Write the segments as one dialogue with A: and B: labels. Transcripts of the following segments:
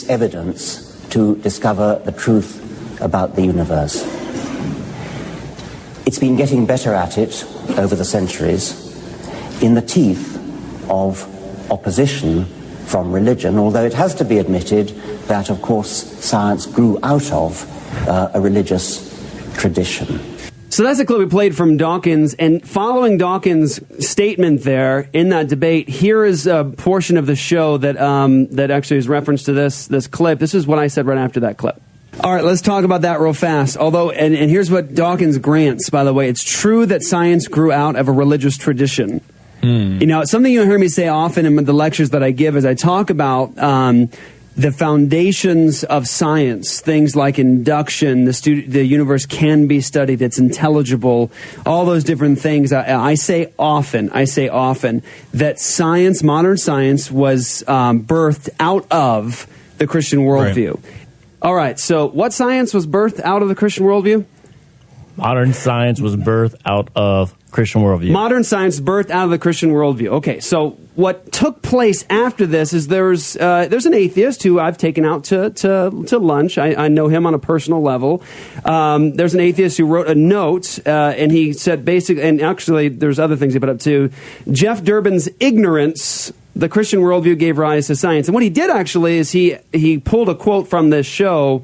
A: evidence to discover the truth about the universe. It's been getting better at it over the centuries in the teeth of opposition from religion, although it has to be admitted that, of course, science grew out of a religious tradition.
B: So that's a clip we played from Dawkins, and following Dawkins' statement there in that debate, here is a portion of the show that that actually is reference to this clip. This is what I said right after that clip. All right, let's talk about that real fast. Although, and here's what Dawkins grants, by the way. It's true that science grew out of a religious tradition. You know, something you'll hear me say often in the lectures that I give is I talk about the foundations of science, things like induction, the universe can be studied, it's intelligible, all those different things. I say often that science, modern science, was birthed out of the Christian worldview. Right. All right, so what science was birthed out of the Christian worldview?
C: Modern science was birthed out of Christian worldview. Modern science birthed out of the Christian worldview. Okay, so what took place after this is there's an atheist who I've taken out to lunch. I know him on a personal level. There's an atheist who wrote a note, and he said basically, and actually there's other things he put up too, Jeff Durbin's ignorance, the Christian worldview gave rise to science. And what he did actually is he pulled a quote from this show.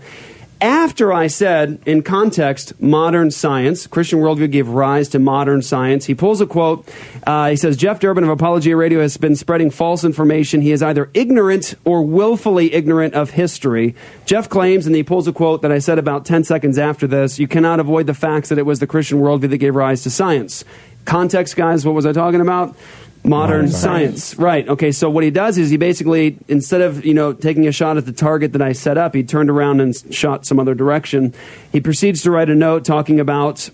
C: After I said, in context, modern science, Christian worldview gave rise to modern science, he pulls a quote. He says, Jeff Durbin of Apologia Radio has been spreading false information. He is either ignorant or willfully ignorant of history. Jeff claims, and he pulls a quote that I said about 10 seconds after this, you cannot avoid the facts that it was the Christian worldview that gave rise to science. Context, guys, what was I talking about? Modern science. Right. Okay, so what he does is he basically, instead of, taking a shot at the target that I set up, he turned around and shot some other direction. He proceeds to write a note talking about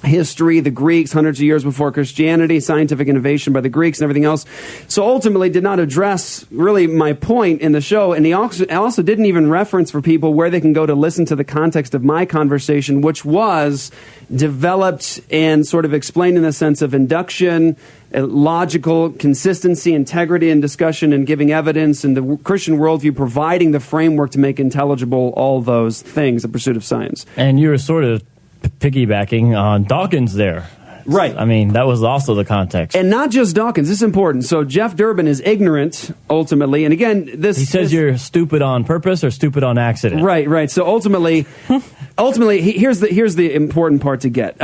C: history, the Greeks, hundreds of years before Christianity, scientific innovation by the Greeks and everything else. So ultimately did not address really my point in the show. And he also didn't even reference for people where they can go to listen to the context of my conversation, which was developed and sort of explained in the sense of induction, logical consistency, integrity in discussion and giving evidence, and the Christian worldview providing the framework to make intelligible all those things, the pursuit of science. And you were sort of piggybacking on Dawkins there.
B: Right.
C: I mean, that was also the context.
B: And not just Dawkins. This is important. So Jeff Durbin is ignorant, ultimately. And again, he
C: says you're stupid on purpose or stupid on accident.
B: Right. So ultimately, here's the important part to get.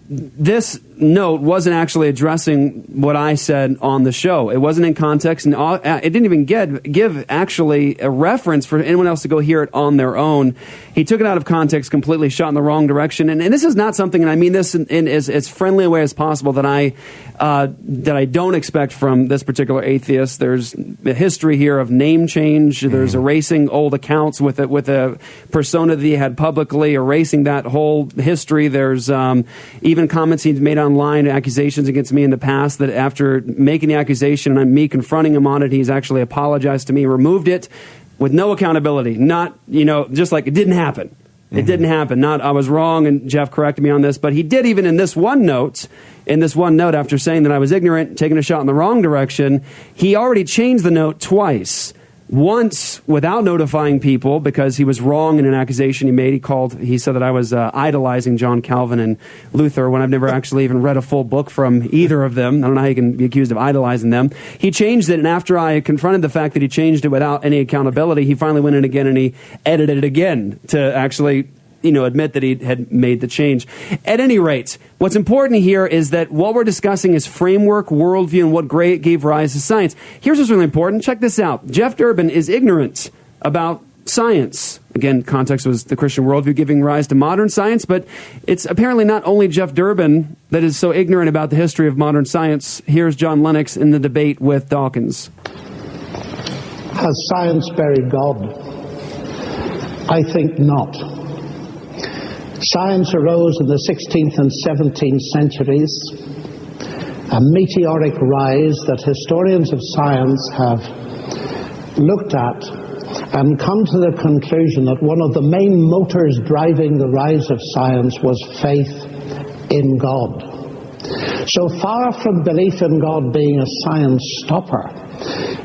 B: This note wasn't actually addressing what I said on the show. It wasn't in context, and it didn't even give actually a reference for anyone else to go hear it on their own. He took it out of context, completely shot in the wrong direction. And this is not something, and I mean this in as friendly a way as possible, that I don't expect from this particular atheist. There's a history here of name change. There's erasing old accounts with a persona that he had publicly, erasing that whole history. There's even comments he's made online, accusations against me in the past, that after making the accusation and me confronting him on it, he's actually apologized to me, removed it with no accountability. Not, just like it didn't happen. It didn't happen. Not, I was wrong and Jeff corrected me on this, but he did even in this one note, after saying that I was ignorant, taking a shot in the wrong direction, he already changed the note twice. Once without notifying people because he was wrong in an accusation he made. He said that I was idolizing John Calvin and Luther when I've never actually even read a full book from either of them. I don't know how you can be accused of idolizing them. He changed it, and after I confronted the fact that he changed it without any accountability, he finally went in again and he edited it again to actually admit that he had made the change. At any rate, what's important here is that what we're discussing is framework, worldview, and what gave rise to science. Here's what's really important. Check this out. Jeff Durbin is ignorant about science. Again, context was the Christian worldview giving rise to modern science, but it's apparently not only Jeff Durbin that is so ignorant about the history of modern science. Here's John Lennox in the debate with Dawkins.
D: Has science buried God? I think not. Science arose in the 16th and 17th centuries, a meteoric rise that historians of science have looked at and come to the conclusion that one of the main motors driving the rise of science was faith in God. So far from belief in God being a science stopper,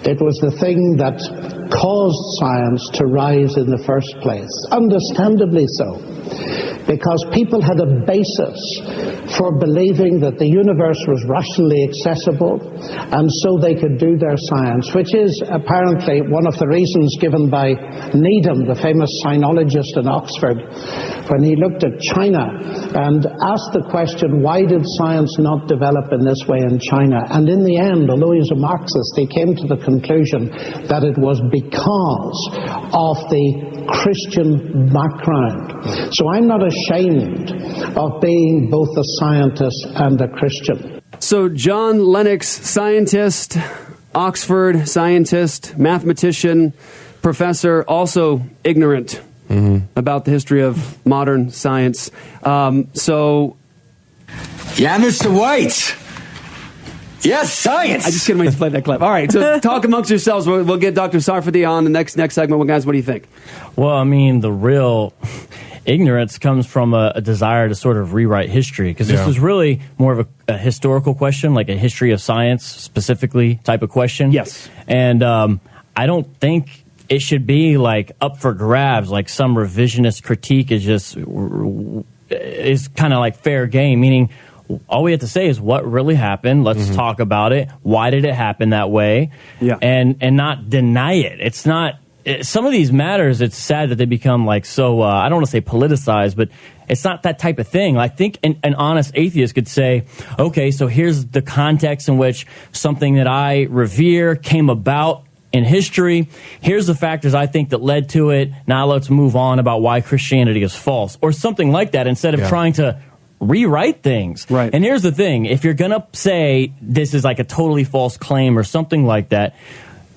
D: it was the thing that caused science to rise in the first place. Understandably so, because people had a basis for believing that the universe was rationally accessible, and so they could do their science, which is apparently one of the reasons given by Needham, the famous sinologist in Oxford, when he looked at China and asked the question, why did science not develop in this way in China? And in the end, although he's a Marxist, he came to the conclusion that it was because of the Christian background. So I'm not ashamed of being both a scientist and a Christian.
B: So John Lennox, scientist, Oxford scientist, mathematician, professor, also ignorant about the history of modern science.
E: Yeah, Mr. White. Yes, science.
B: I just couldn't wait to play that clip. All right, so talk amongst yourselves. We'll get Dr. Sarfati on the next segment. Well, guys, what do you think?
C: Well, I mean, the real ignorance comes from a desire to sort of rewrite history, because this is really more of a historical question, like a history of science specifically type of question.
B: Yes.
C: And I don't think it should be like up for grabs, like some revisionist critique is kind of like fair game, meaning all we have to say is what really happened. Let's talk about it. Why did it happen that way?
B: Yeah.
C: And not deny it. It's not, some of these matters, it's sad that they become like so, I don't want to say politicized, but it's not that type of thing. I think an honest atheist could say, okay, so here's the context in which something that I revere came about in history. Here's the factors I think that led to it. Now let's move on about why Christianity is false, or something like that, instead of trying to rewrite things.
B: Right.
C: And here's the thing. If you're going to say this is like a totally false claim or something like that,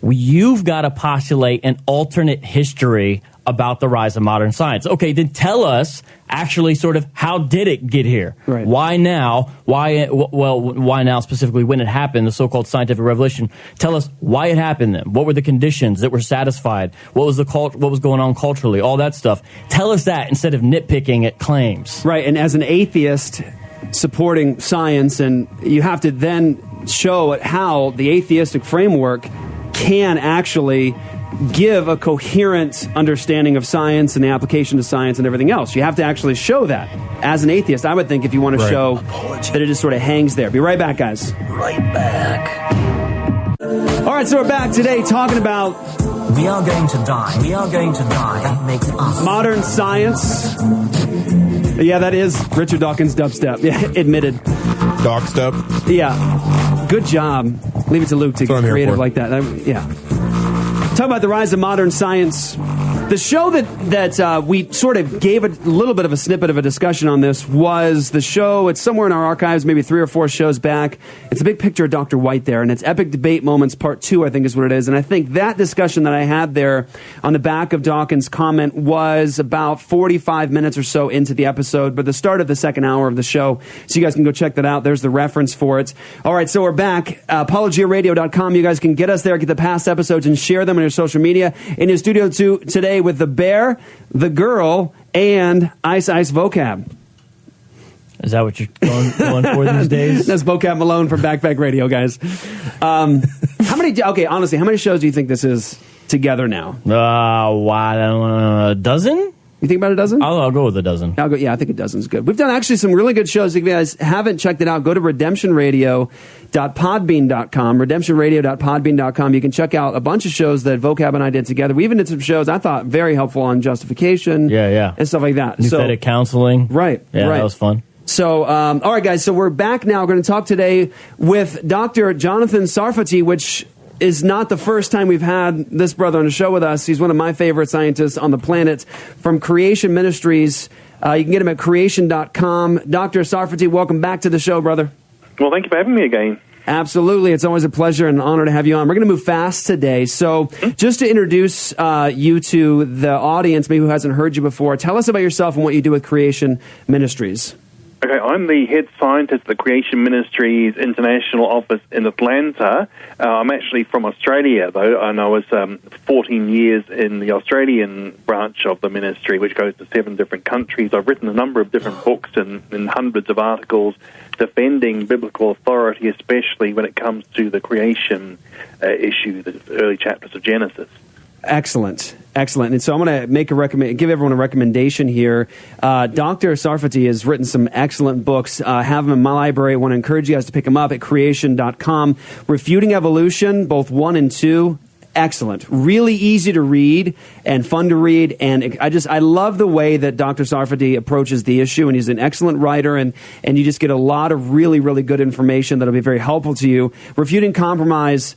C: you've got to postulate an alternate history about the rise of modern science. Okay, then tell us actually sort of how did it get here?
B: Right.
C: Why now? Why now specifically when it happened, the so-called scientific revolution? Tell us why it happened then. What were the conditions that were satisfied? What was what was going on culturally? All that stuff. Tell us that instead of nitpicking at claims.
B: Right, and as an atheist supporting science, and you have to then show how the atheistic framework can actually give a coherent understanding of science and the application to science and everything else. You have to actually show that. As an atheist, I would think, if you want to show that it just sort of hangs there. Be right back, guys.
E: Right back.
B: All right, so we're back today talking about
E: We are going to die. We are going to die. That makes us.
B: modern science. Yeah, that is Richard Dawkins' dubstep. Yeah, admitted.
F: Dogstep.
B: Yeah, good job. Leave it to Luke to get creative like that. Yeah. Talk about the rise of modern science. The show that we sort of gave a little bit of a snippet of a discussion on this was the show, it's somewhere in our archives, maybe 3 or 4 shows back. It's a big picture of Dr. White there, and it's Epic Debate Moments Part 2, I think is what it is. And I think that discussion that I had there on the back of Dawkins' comment was about 45 minutes or so into the episode, but the start of the second hour of the show. So you guys can go check that out. There's the reference for it. All right, so we're back. ApologiaRadio.com. You guys can get us there, get the past episodes, and share them on your social media. In your studio today with the Bear, the Girl, and Ice Vocab.
C: Is that what you're going for these days?
B: That's Vocab Malone from Backpack Radio, guys. Okay, honestly, how many shows do you think this is together now?
C: A dozen?
B: You think about a dozen?
C: I'll go with a dozen.
B: I think a dozen's good. We've done actually some really good shows. If you guys haven't checked it out, go to redemptionradio.podbean.com, redemptionradio.podbean.com. You can check out a bunch of shows that Vocab and I did together. We even did some shows I thought very helpful on justification and stuff like that.
C: Nuthetic counseling.
B: Right.
C: Yeah, that was fun.
B: So, all right, guys, so we're back now. We're going to talk today with Dr. Jonathan Sarfati, which is not the first time we've had this brother on the show with us. He's one of my favorite scientists on the planet from Creation Ministries. You can get him at creation.com. Dr. Sarfati, welcome back to the show, brother.
G: Well, thank you for having me again.
B: Absolutely. It's always a pleasure and an honor to have you on. We're going to move fast today. So just to introduce you to the audience, maybe who hasn't heard you before, tell us about yourself and what you do with Creation Ministries.
G: Okay, I'm the head scientist at the Creation Ministries International office in Atlanta. I'm actually from Australia, though, and I was 14 years in the Australian branch of the ministry, which goes to 7 different countries. I've written a number of different books and hundreds of articles defending biblical authority, especially when it comes to the creation issue, the early chapters of Genesis.
B: Excellent. And so I'm going to give everyone a recommendation here. Dr. Sarfati has written some excellent books. Have them in my library. I want to encourage you guys to pick them up at creation.com. Refuting Evolution, both 1 and 2. Excellent. Really easy to read and fun to read. And I love the way that Dr. Sarfati approaches the issue. And he's an excellent writer. And you just get a lot of really, really good information that'll be very helpful to you. Refuting Compromise.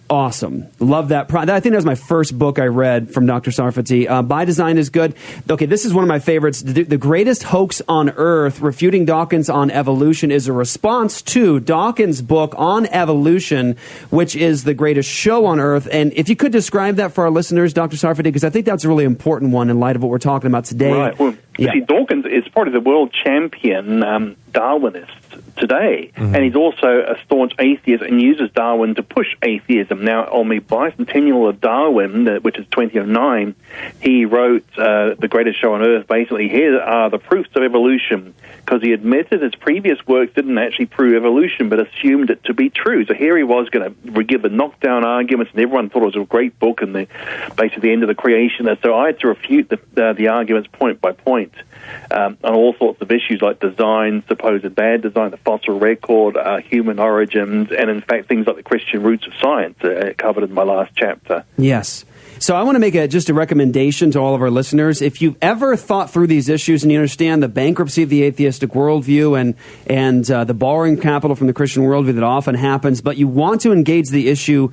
B: Awesome. Love that. I think that was my first book I read from Dr. Sarfati. By Design is good. Okay, this is one of my favorites. The Greatest Hoax on Earth, Refuting Dawkins on Evolution, is a response to Dawkins' book on evolution, which is the greatest show on Earth. And if you could describe that for our listeners, Dr. Sarfati, because I think that's a really important one in light of what we're talking about today.
G: Right. Well, see, Dawkins is probably the world champion Darwinist today, and he's also a staunch atheist and uses Darwin to push atheism. Now, on the bicentennial of Darwin, which is 2009, he wrote The Greatest Show on Earth. Basically, here are the proofs of evolution, because he admitted his previous works didn't actually prove evolution, but assumed it to be true. So here he was going to give the knockdown arguments, and everyone thought it was a great book, and basically the end of the creation. And so I had to refute the arguments point by point. On all sorts of issues like design, supposed bad design, the fossil record, human origins, and in fact things like the Christian roots of science covered in my last chapter.
B: Yes. So I want to make just a recommendation to all of our listeners. If you've ever thought through these issues and you understand the bankruptcy of the atheistic worldview and the borrowing capital from the Christian worldview that often happens, but you want to engage the issue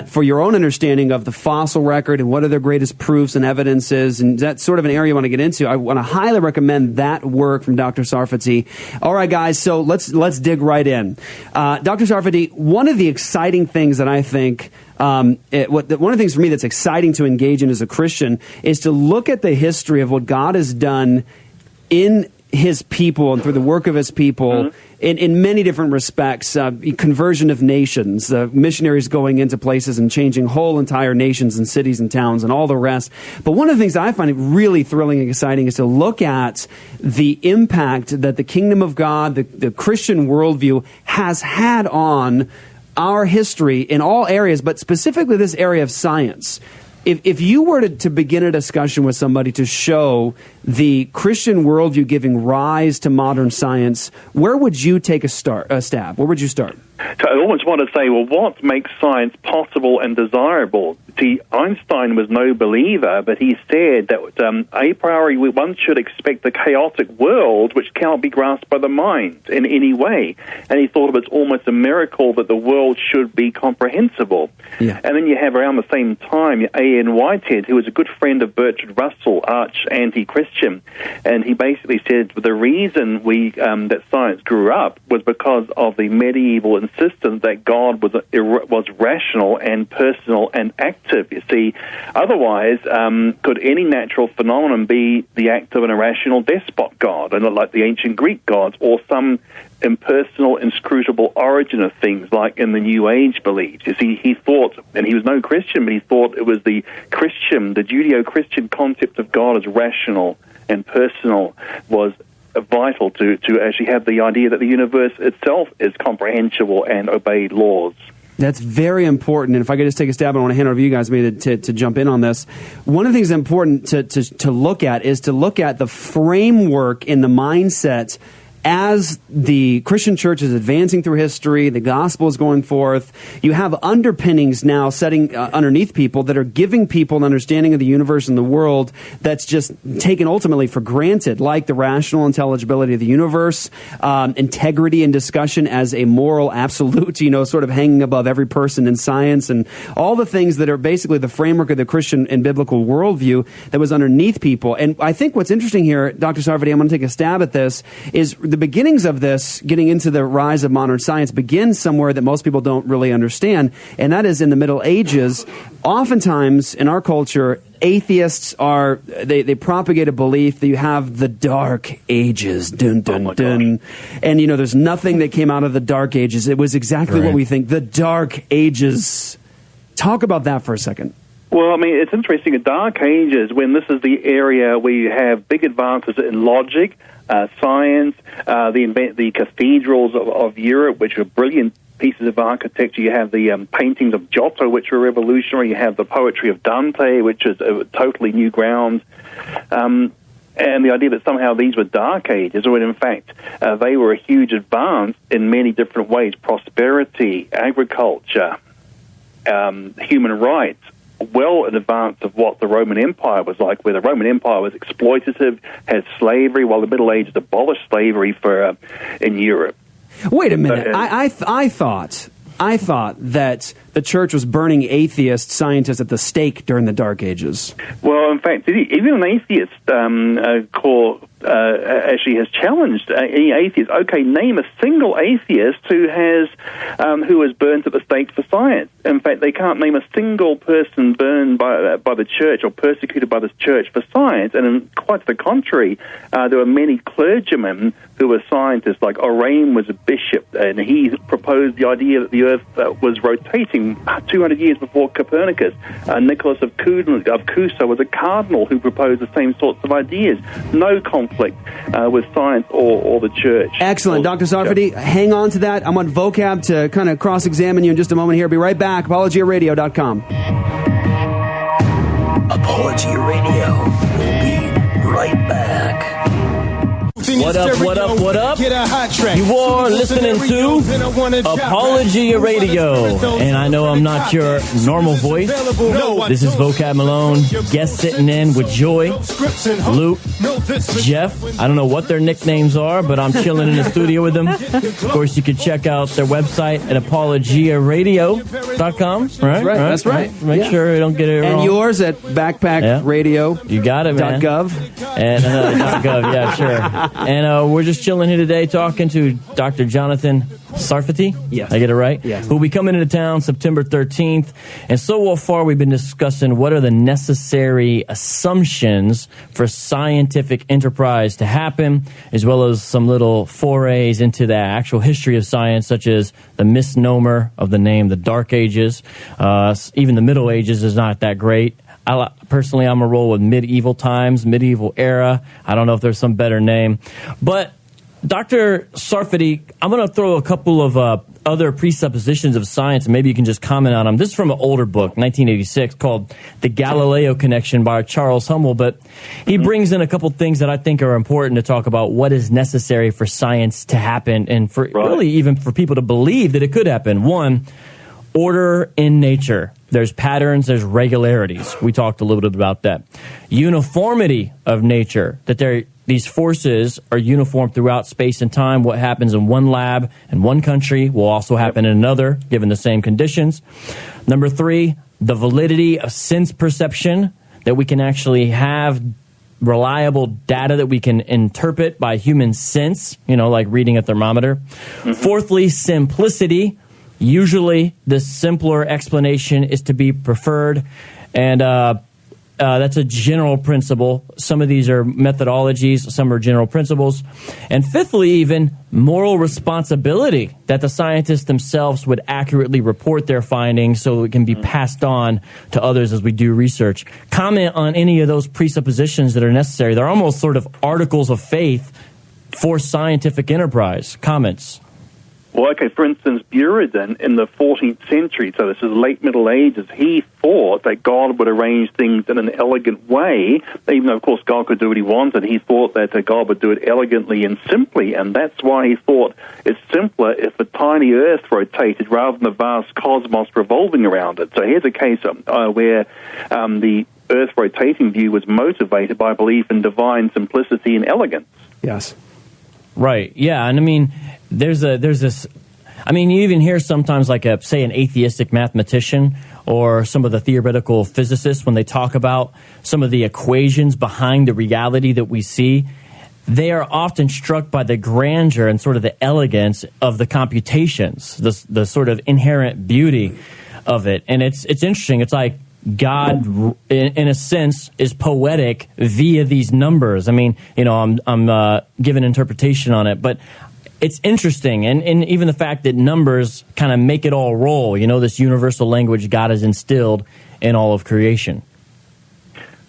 B: for your own understanding of the fossil record and what are their greatest proofs and evidences, and that's sort of an area you want to get into, I want to highly recommend that work from Dr. Sarfati. All right, guys, so let's dig right in. Dr. Sarfati, one of the exciting things that I think one of the things for me that's exciting to engage in as a Christian is to look at the history of what God has done in his people and through the work of his people in many different respects. Conversion of nations, missionaries going into places and changing whole entire nations and cities and towns and all the rest. But one of the things I find really thrilling and exciting is to look at the impact that the kingdom of God, the Christian worldview, has had on our history in all areas, but specifically this area of science. If you were to begin a discussion with somebody to show the Christian worldview giving rise to modern science, where would you take a stab? Where would you start?
G: So I almost want to say, well, what makes science possible and desirable? See, Einstein was no believer, but he said that a priori one should expect a chaotic world which cannot be grasped by the mind in any way. And he thought it was almost a miracle that the world should be comprehensible. Yeah. And then you have around the same time A.N. Whitehead, who was a good friend of Bertrand Russell, arch anti-Christian, and he basically said the reason that science grew up was because of the medieval insistence that God was rational and personal and active. You see, otherwise, could any natural phenomenon be the act of an irrational despot God, and like the ancient Greek gods, or some impersonal, inscrutable origin of things like in the New Age beliefs? You see, he thought, and he was no Christian, but he thought it was the Judeo-Christian concept of God as rational and personal was vital to actually have the idea that the universe itself is comprehensible and obeyed laws.
B: That's very important. And if I could just take a stab, I want to hand it over to you guys maybe to jump in on this. One of the things that's important to look at is to look at the framework in the mindset as the Christian church is advancing through history, the gospel is going forth, you have underpinnings now setting underneath people that are giving people an understanding of the universe and the world that's just taken ultimately for granted, like the rational intelligibility of the universe, integrity and discussion as a moral absolute, sort of hanging above every person in science, and all the things that are basically the framework of the Christian and biblical worldview that was underneath people. And I think what's interesting here, Dr. Sarfati, I'm going to take a stab at this, is the beginnings of this, getting into the rise of modern science, begins somewhere that most people don't really understand, and that is in the Middle Ages. Oftentimes, in our culture, atheists they propagate a belief that you have the Dark Ages, dun, dun, dun. And, there's nothing that came out of the Dark Ages. It was exactly what we think, the Dark Ages. Talk about that for a second.
G: Well, I mean, it's interesting. In Dark Ages, when this is the area where you have big advances in logic, science, the cathedrals of Europe, which are brilliant pieces of architecture. You have the paintings of Giotto, which were revolutionary. You have the poetry of Dante, which is totally new ground. And the idea that somehow these were dark ages, when in fact they were a huge advance in many different ways: prosperity, agriculture, human rights, well in advance of what the Roman Empire was like, where the Roman Empire was exploitative, had slavery, while the Middle Ages abolished slavery in Europe.
B: Wait a minute. I thought that the church was burning atheist scientists at the stake during the Dark Ages.
G: Well, in fact, even an atheist actually has challenged any atheist. Okay, name a single atheist who was burned at the stake for science. In fact, they can't name a single person burned by the church or persecuted by the church for science. And quite to the contrary, there were many clergymen who were scientists. Like Origen was a bishop, and he proposed the idea that the Earth was rotating 200 years before Copernicus. Nicholas of Cusa was a cardinal who proposed the same sorts of ideas. No conflict with science or the church.
B: Excellent. Dr. Sarfati, hang on to that. I'm on Vocab to kind of cross-examine you in just a moment here. Be right back. ApologiaRadio.com.
E: Apologia Radio. We'll be right back.
C: What up?
H: Get a hot track.
C: You are listening to Apologia Radio. And I know I'm not your normal voice. This is Vocab Malone, guest sitting in with Joy, Luke, Jeff. I don't know what their nicknames are, but I'm chilling in the studio with them. Of course, you can check out their website at apologiaradio.com. Right?
B: That's right.
C: Make sure you don't get it wrong.
B: And yours at backpackradio.
C: You got it, man.
B: .gov.
C: And .gov, yeah, sure. And we're just chilling here today talking to Dr. Jonathan Sarfati.
B: Yes.
C: I get it right?
B: Yes.
C: Who'll be coming into town September 13th. And so far we've been discussing what are the necessary assumptions for scientific enterprise to happen, as well as some little forays into the actual history of science, such as the misnomer of the name, the Dark Ages. Even the Middle Ages is not that great. Personally, I'm a roll with medieval times, medieval era. I don't know if there's some better name. But Dr. Sarfati, I'm going to throw a couple of other presuppositions of science, and maybe you can just comment on them. This is from an older book, 1986, called The Galileo Connection by Charles Hummel, but he brings in a couple things that I think are important to talk about what is necessary for science to happen, and for really even for people to believe that it could happen. One, order in nature. There's patterns, there's regularities. We talked a little bit about that. Uniformity of nature, that these forces are uniform throughout space and time. What happens in one lab in one country will also happen in another, given the same conditions. Number 3, the validity of sense perception, that we can actually have reliable data that we can interpret by human sense, like reading a thermometer. Fourthly, simplicity. Usually, the simpler explanation is to be preferred, and that's a general principle. Some of these are methodologies, some are general principles. And fifthly, even moral responsibility, that the scientists themselves would accurately report their findings so it can be passed on to others as we do research. Comment on any of those presuppositions that are necessary. They're almost sort of articles of faith for scientific enterprise. Comments?
G: Well, okay, for instance, Durbin in the 14th century, so this is late Middle Ages, he thought that God would arrange things in an elegant way, even though, of course, God could do what he wanted. He thought that God would do it elegantly and simply, and that's why he thought it's simpler if the tiny Earth rotated rather than the vast cosmos revolving around it. So here's a case where the Earth rotating view was motivated by belief in divine simplicity and elegance.
B: Yes.
C: Right, yeah, and I mean, there's this, I mean, you even hear sometimes like say an atheistic mathematician or some of the theoretical physicists, when they talk about some of the equations behind the reality that we see, they are often struck by the grandeur and sort of the elegance of the computations, the sort of inherent beauty of it. And it's interesting. It's like God, in a sense, is poetic via these numbers. I mean, I'm giving interpretation on it, but it's interesting, and even the fact that numbers kind of make it all roll, this universal language God has instilled in all of creation.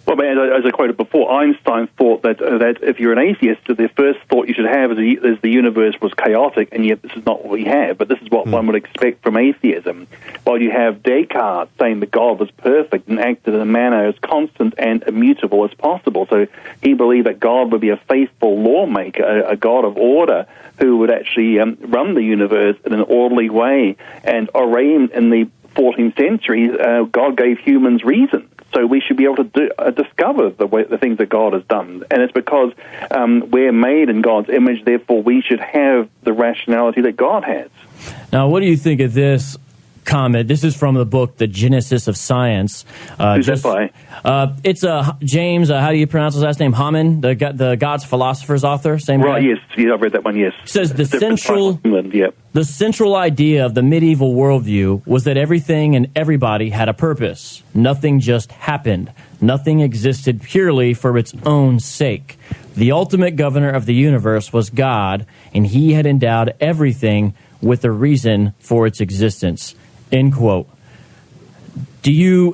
G: Well, as I quoted before, Einstein thought that if you're an atheist, the first thought you should have is the universe was chaotic, and yet this is not what we have. But this is what one would expect from atheism. While you have Descartes saying that God was perfect and acted in a manner as constant and immutable as possible. So he believed that God would be a faithful lawmaker, a God of order, who would actually run the universe in an orderly way. And already in the 14th century, God gave humans reason. So we should be able to discover the things that God has done. And it's because we're made in God's image, therefore we should have the rationality that God has.
C: Now, what do you think of this comment? This is from the book, The Genesis of Science.
G: Who's that by?
C: It's James, how do you pronounce his last name? Haman, the God's Philosopher's author? Same guy?
G: Right, yes, I've read that one, yes.
C: It says the
G: the
C: central idea of the medieval worldview was that everything and everybody had a purpose. Nothing just happened. Nothing existed purely for its own sake. The ultimate governor of the universe was God, and he had endowed everything with a reason for its existence. End quote.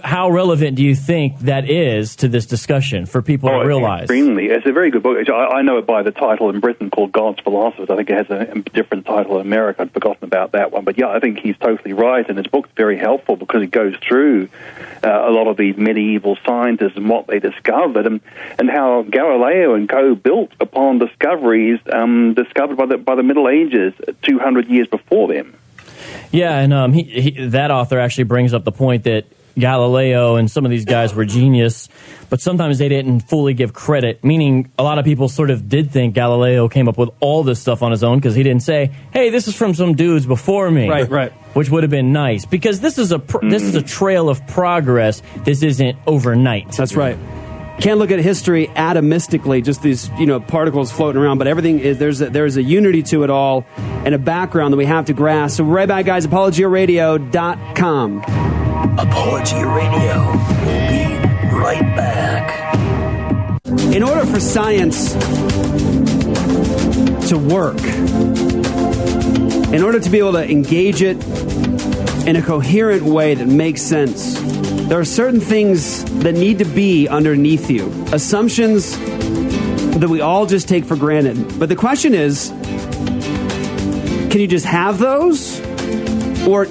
C: How relevant do you think that is to this discussion for people to realize?
G: Extremely. It's a very good book. I know it by the title in Britain called God's Philosophers. I think it has a different title in America. I'd forgotten about that one. But yeah, I think he's totally right. And his book's very helpful because it goes through a lot of these medieval scientists and what they discovered and how Galileo and co. built upon discoveries discovered by the Middle Ages 200 years before them.
C: Yeah, and that author actually brings up the point that Galileo and some of these guys were genius, but sometimes they didn't fully give credit, meaning a lot of people sort of did think Galileo came up with all this stuff on his own because he didn't say, hey, this is from some dudes before me.
B: Right.
C: Which would have been nice, because this is a trail of progress. This isn't overnight.
B: That's right. Can't look at history atomistically, just these particles floating around, but everything is there's a unity to it all and a background that we have to grasp. So we're right back, guys. ApologiaRadio.com.
E: Apologia Radio. We'll be right back.
B: In order for science to work, in order to be able to engage it in a coherent way that makes sense, there are certain things that need to be underneath you. Assumptions that we all just take for granted. But the question is, can you just have those? Or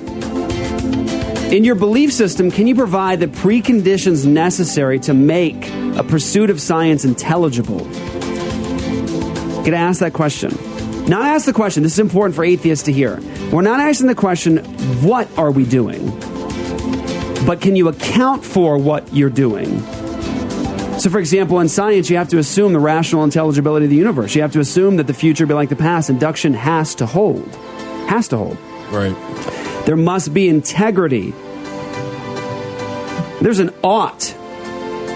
B: in your belief system, can you provide the preconditions necessary to make a pursuit of science intelligible? Get to ask that question. Not ask the question, this is important for atheists to hear. We're not asking the question, what are we doing? But can you account for what you're doing? So, for example, in science, you have to assume the rational intelligibility of the universe. You have to assume that the future will be like the past. Induction has to hold. Has to hold.
F: Right.
B: There must be integrity. There's an ought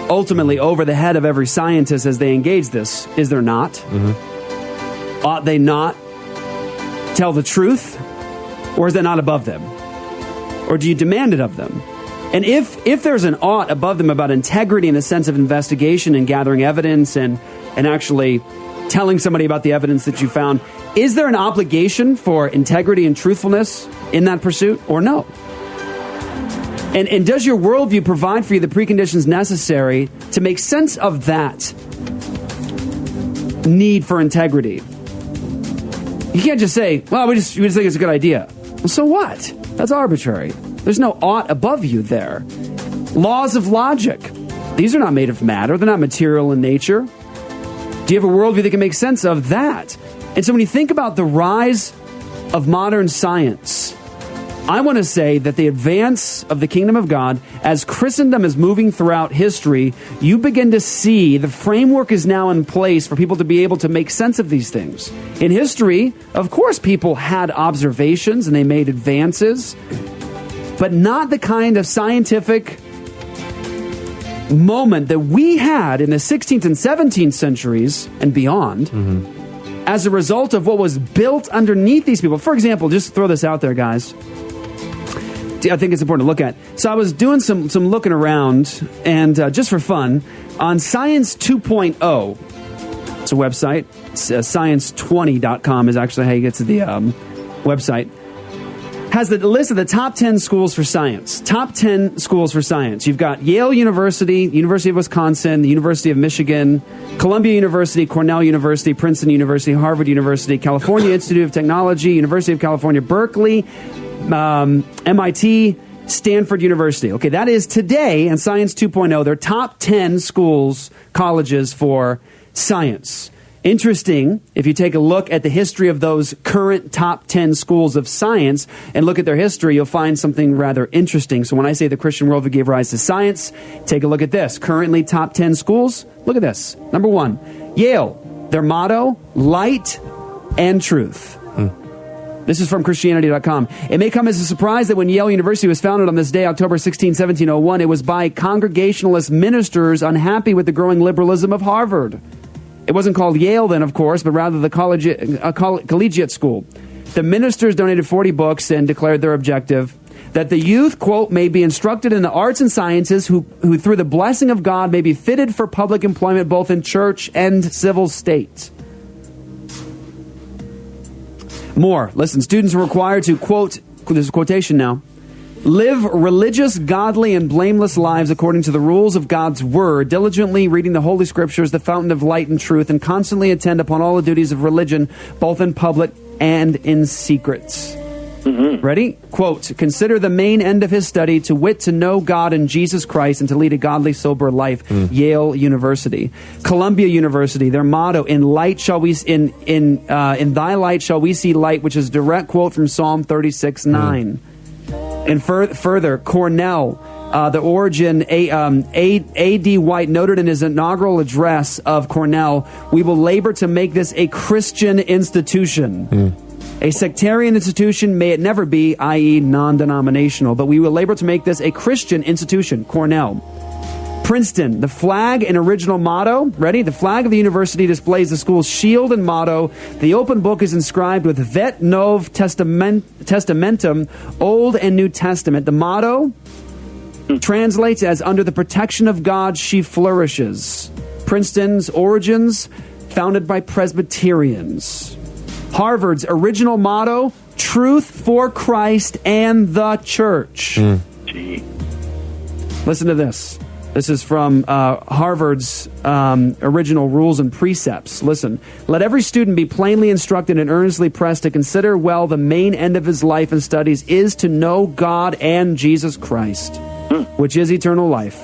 B: ultimately over the head of every scientist as they engage this. Is there not? Mm-hmm. Ought they not tell the truth? Or is that not above them? Or do you demand it of them? And if there's an ought above them about integrity in the sense of investigation and gathering evidence and actually telling somebody about the evidence that you found, is there an obligation for integrity and truthfulness in that pursuit or no? And does your worldview provide for you the preconditions necessary to make sense of that need for integrity? You can't just say, well, we just think it's a good idea. Well, so what? That's arbitrary. There's no ought above you there. Laws of logic. These are not made of matter. They're not material in nature. Do you have a worldview that can make sense of that? And so when you think about the rise of modern science, I want to say that the advance of the kingdom of God, as Christendom is moving throughout history, you begin to see the framework is now in place for people to be able to make sense of these things. In history, of course, people had observations and they made advances, but not the kind of scientific moment that we had in the 16th and 17th centuries and beyond as a result of what was built underneath these people. For example, just throw this out there, guys. I think it's important to look at. So I was doing some looking around, and just for fun, on Science 2.0, it's a website. Science20.com is actually how you get to the website. has the list of the top 10 schools for science. Top 10 schools for science. You've got Yale University, University of Wisconsin, the University of Michigan, Columbia University, Cornell University, Princeton University, Harvard University, California Institute of Technology, University of California, Berkeley, MIT, Stanford University. Okay, that is today, and Science 2.0, their top 10 schools, colleges for science. Interesting, if you take a look at the history of those current top 10 schools of science and look at their history, you'll find something rather interesting. So when I say the Christian worldview gave rise to science, take a look at this. Currently top 10 schools, look at this. Number 1, Yale. Their motto, light and truth. This is from Christianity.com. It may come as a surprise that when Yale University was founded on this day, October 16, 1701, it was by Congregationalist ministers unhappy with the growing liberalism of Harvard. It wasn't called Yale then, of course, but rather the collegiate school. The ministers donated 40 books and declared their objective that the youth, quote, may be instructed in the arts and sciences who through the blessing of God may be fitted for public employment both in church and civil state. More. Listen, students are required to, quote, this is a quotation now, live religious, godly, and blameless lives according to the rules of God's Word, diligently reading the Holy Scriptures, the fountain of light and truth, and constantly attend upon all the duties of religion, both in public and in secret. Ready? Quote, consider the main end of his study, to wit, to know God and Jesus Christ and to lead a godly, sober life. Yale University. Columbia University, their motto, in light shall we, in thy light shall we see light, which is a direct quote from Psalm 36:9. And further, Cornell, the origin, A.D. White noted in his inaugural address of Cornell, we will labor to make this a Christian institution. A sectarian institution may it never be, i.e. non-denominational, but we will labor to make this a Christian institution. Cornell. Princeton, the flag and original motto, ready? The flag of the university displays the school's shield and motto. The open book is inscribed with Vet Nov Testamentum, Old and New Testament. The motto translates as, under the protection of God she flourishes. Princeton's origins, founded by Presbyterians. Harvard's original motto, truth for Christ and the church. Listen to this. This is from Harvard's original rules and precepts. Listen. Let every student be plainly instructed and earnestly pressed to consider well the main end of his life and studies is to know God and Jesus Christ, which is eternal life,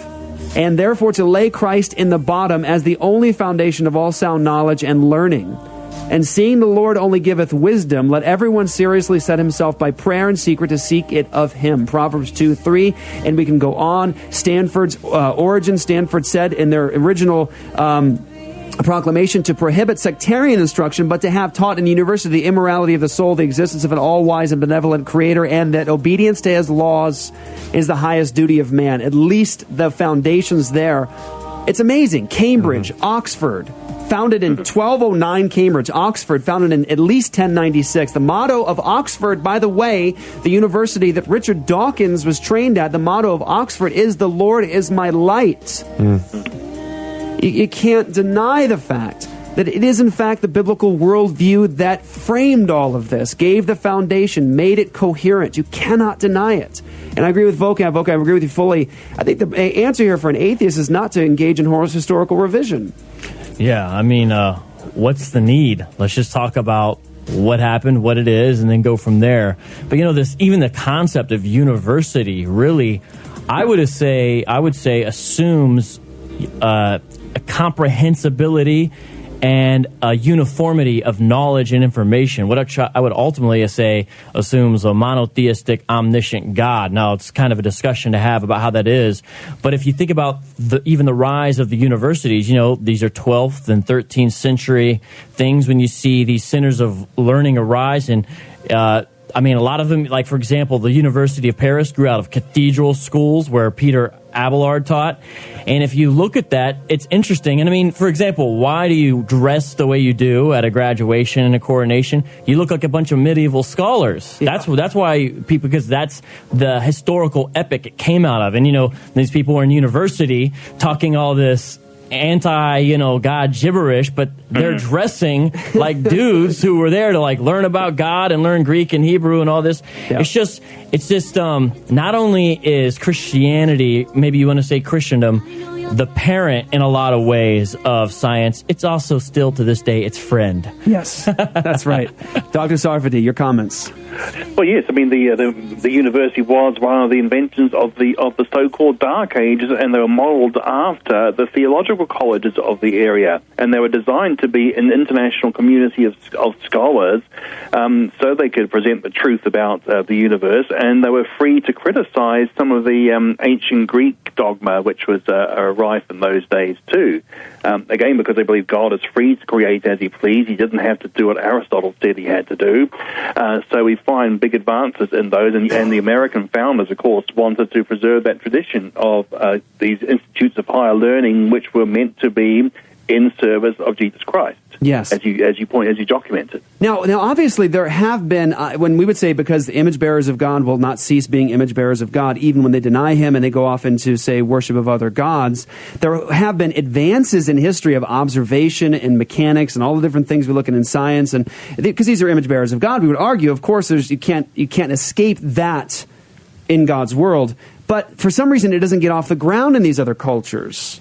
B: and therefore to lay Christ in the bottom as the only foundation of all sound knowledge and learning. And seeing the Lord only giveth wisdom, let everyone seriously set himself by prayer and secret to seek it of him. Proverbs 2:3, and we can go on. Stanford's origin, Stanford said in their original proclamation to prohibit sectarian instruction, but to have taught in the university the immorality of the soul, the existence of an all-wise and benevolent creator, and that obedience to his laws is the highest duty of man. At least the foundations there. It's amazing. Cambridge, Oxford, founded in 1209, Cambridge, Oxford, founded in at least 1096. The motto of Oxford, by the way, the university that Richard Dawkins was trained at, the motto of Oxford is, the Lord is my light. You can't deny the fact that it is in fact the biblical worldview that framed all of this, gave the foundation, made it coherent. You cannot deny it. And I agree with Vocab. Vocab, I agree with you fully. I think the answer here for an atheist is not to engage in historical revision.
C: Yeah, I mean, what's the need? Let's just talk about what happened, what it is, and then go from there. But even the concept of university really, I would say assumes a comprehensibility and a uniformity of knowledge and information. What I would ultimately say assumes a monotheistic, omniscient God. Now, it's kind of a discussion to have about how that is. But if you think about even the rise of the universities, these are 12th and 13th century things when you see these centers of learning arise. And a lot of them, like, for example, the University of Paris grew out of cathedral schools where Peter Abelard taught. And if you look at that, it's interesting. And for example, why do you dress the way you do at a graduation and a coronation? You look like a bunch of medieval scholars. Yeah. That's why people, because that's the historical epic it came out of. And these people were in university talking all this God gibberish, but they're dressing like dudes who were there to like learn about God and learn Greek and Hebrew and all this. Yeah. It's just not only is Christianity, maybe you want to say Christendom, the parent in a lot of ways of science, it's also still to this day its friend.
B: Yes, that's right. Dr. Sarfati, your comments.
G: Well, yes. I mean, the university was one of the inventions of the so-called Dark Ages, and they were modelled after the theological colleges of the area, and they were designed to be an international community of scholars, so they could present the truth about the universe, and they were free to criticize some of the ancient Greek dogma, which was rife in those days too. Again, because they believed God is free to create as he pleased. He didn't have to do what Aristotle said he had to do. So we find big advances in those, and the American founders, of course, wanted to preserve that tradition of these institutes of higher learning, which were meant to be in service of Jesus Christ.
B: Yes,
G: as you documented.
B: Now, obviously, there have been when we would say because the image bearers of God will not cease being image bearers of God, even when they deny Him and they go off into say worship of other gods. There have been advances in history of observation and mechanics and all the different things we look at in science, and because these are image bearers of God, we would argue, of course, you can't escape that in God's world. But for some reason, it doesn't get off the ground in these other cultures.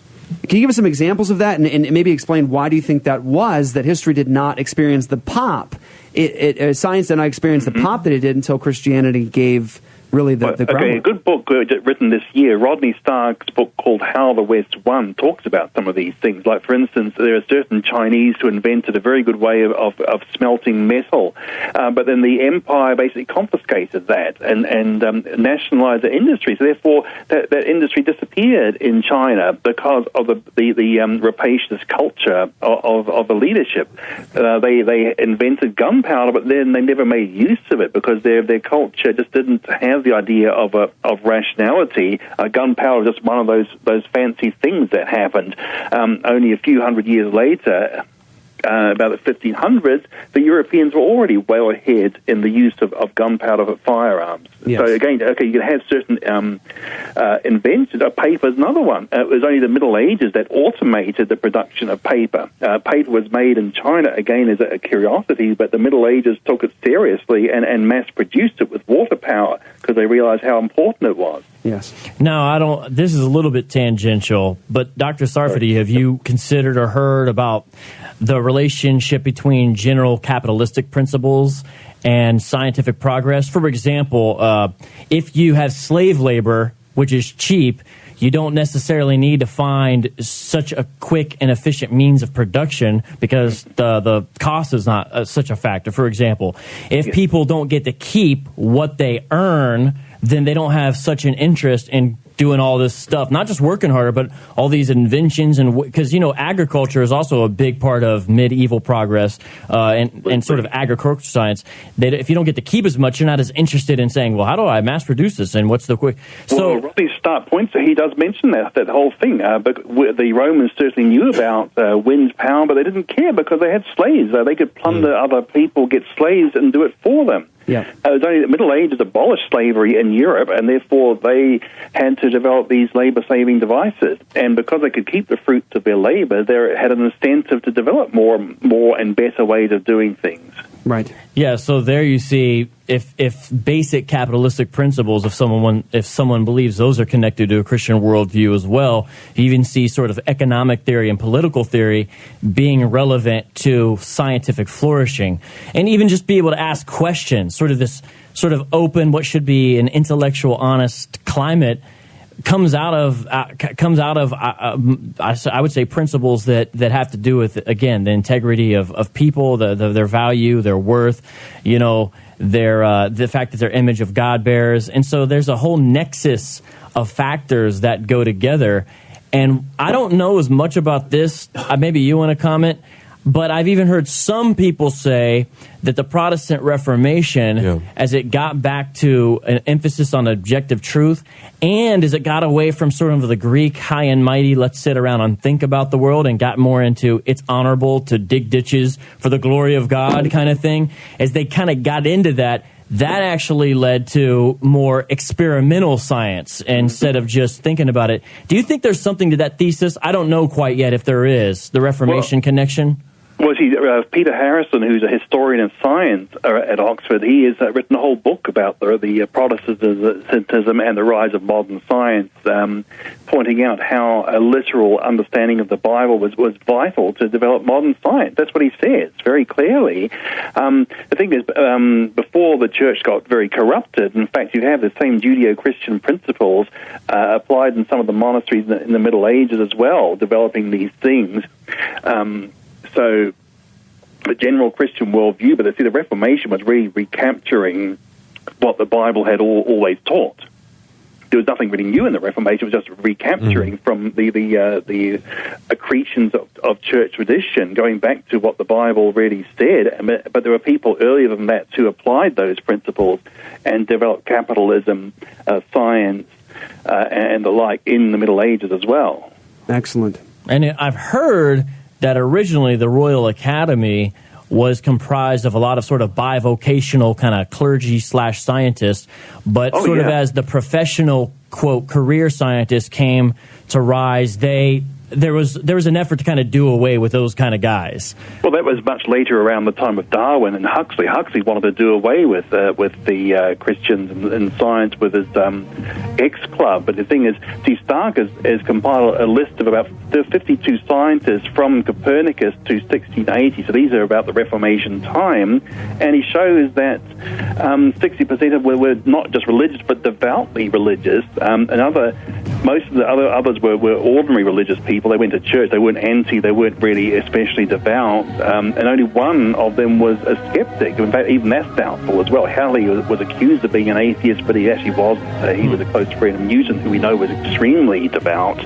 B: Can you give us some examples of that, and maybe explain why do you think that was, that history did not experience the pop? Science did not experience the pop that it did until Christianity gave really the groundwork.
G: Okay, a good book written this year, Rodney Stark's book called How the West Won, talks about some of these things. Like, for instance, there are certain Chinese who invented a very good way of smelting metal, but then the empire basically confiscated that and nationalized the industry. So therefore, that industry disappeared in China because of the rapacious culture of the leadership. They invented gunpowder, but then they never made use of it because their culture just didn't have the idea of rationality. Gunpowder was just one of those fancy things that happened. Only a few hundred years later, about the 1500s, the Europeans were already well ahead in the use of gunpowder for firearms. Yes. So again, you can have certain inventions. Paper is another one. It was only the Middle Ages that automated the production of paper. Paper was made in China, again, as a curiosity, but the Middle Ages took it seriously and mass-produced it with water power because they realized how important it was.
B: Yes.
C: Now, this is a little bit tangential, but Dr. Sarfati, have you considered or heard about the relationship between general capitalistic principles and scientific progress? For example, if you have slave labor, which is cheap, you don't necessarily need to find such a quick and efficient means of production because the cost is not such a factor. For example, if people don't get to keep what they earn, then they don't have such an interest in doing all this stuff, not just working harder, but all these inventions. And because, agriculture is also a big part of medieval progress and sort of agriculture science. That if you don't get to keep as much, you're not as interested in saying, well, how do I mass produce this? And what's the quick?
G: So, Rodney Stark points he does mention that whole thing. But the Romans certainly knew about wind power, but they didn't care because they had slaves. They could plunder other people, get slaves, and do it for them.
B: Yeah.
G: It was only the Middle Ages abolished slavery in Europe, and therefore they had to develop these labor-saving devices. And because they could keep the fruits of their labor, they had an incentive to develop more and better ways of doing things.
B: Right.
C: Yeah, so there you see, if basic capitalistic principles, if someone believes those are connected to a Christian worldview as well, you even see sort of economic theory and political theory being relevant to scientific flourishing. And even just be able to ask questions, sort of this sort of open, what should be an intellectual, honest climate comes out of I would say principles that have to do with, again, the integrity of people, their value, their worth, the fact that they're image of God bearers. And so there's a whole nexus of factors that go together. And I don't know as much about this. Maybe you want to comment. But I've even heard some people say that the Protestant Reformation, as it got back to an emphasis on objective truth, and as it got away from sort of the Greek high and mighty, let's sit around and think about the world, and got more into it's honorable to dig ditches for the glory of God kind of thing, as they kind of got into that, that actually led to more experimental science instead of just thinking about it. Do you think there's something to that thesis? I don't know quite yet if there is, the Reformation connection.
G: Well, see, Peter Harrison, who's a historian of science at Oxford, he has written a whole book about the Protestantism and the rise of modern science, pointing out how a literal understanding of the Bible was vital to develop modern science. That's what he says very clearly. The thing is, before the church got very corrupted, in fact, you have the same Judeo-Christian principles applied in some of the monasteries in the Middle Ages as well, developing these things. So the general Christian worldview, but the Reformation was really recapturing what the Bible had always taught. There was nothing really new in the Reformation. It was just recapturing from the accretions of church tradition, going back to what the Bible really said. But there were people earlier than that who applied those principles and developed capitalism, science, and the like in the Middle Ages as well.
B: Excellent.
C: And I've heard that originally the Royal Academy was comprised of a lot of sort of bivocational kind of clergy/scientists, but of as the professional, quote, career scientists came to rise, there was an effort to kind of do away with those kind of guys.
G: Well, that was much later, around the time of Darwin and Huxley. Huxley wanted to do away with the Christians in science with his X Club. But the thing is, T. Stark has compiled a list of about 52 scientists from Copernicus to 1680. So these are about the Reformation time. And he shows that 60% of them were not just religious, but devoutly religious. Most of the others were ordinary religious people. They went to church. They weren't they weren't really especially devout. And only one of them was a skeptic. In fact, even that's doubtful as well. Halley was accused of being an atheist, but he actually wasn't. He was a close friend of Newton, who we know was extremely devout,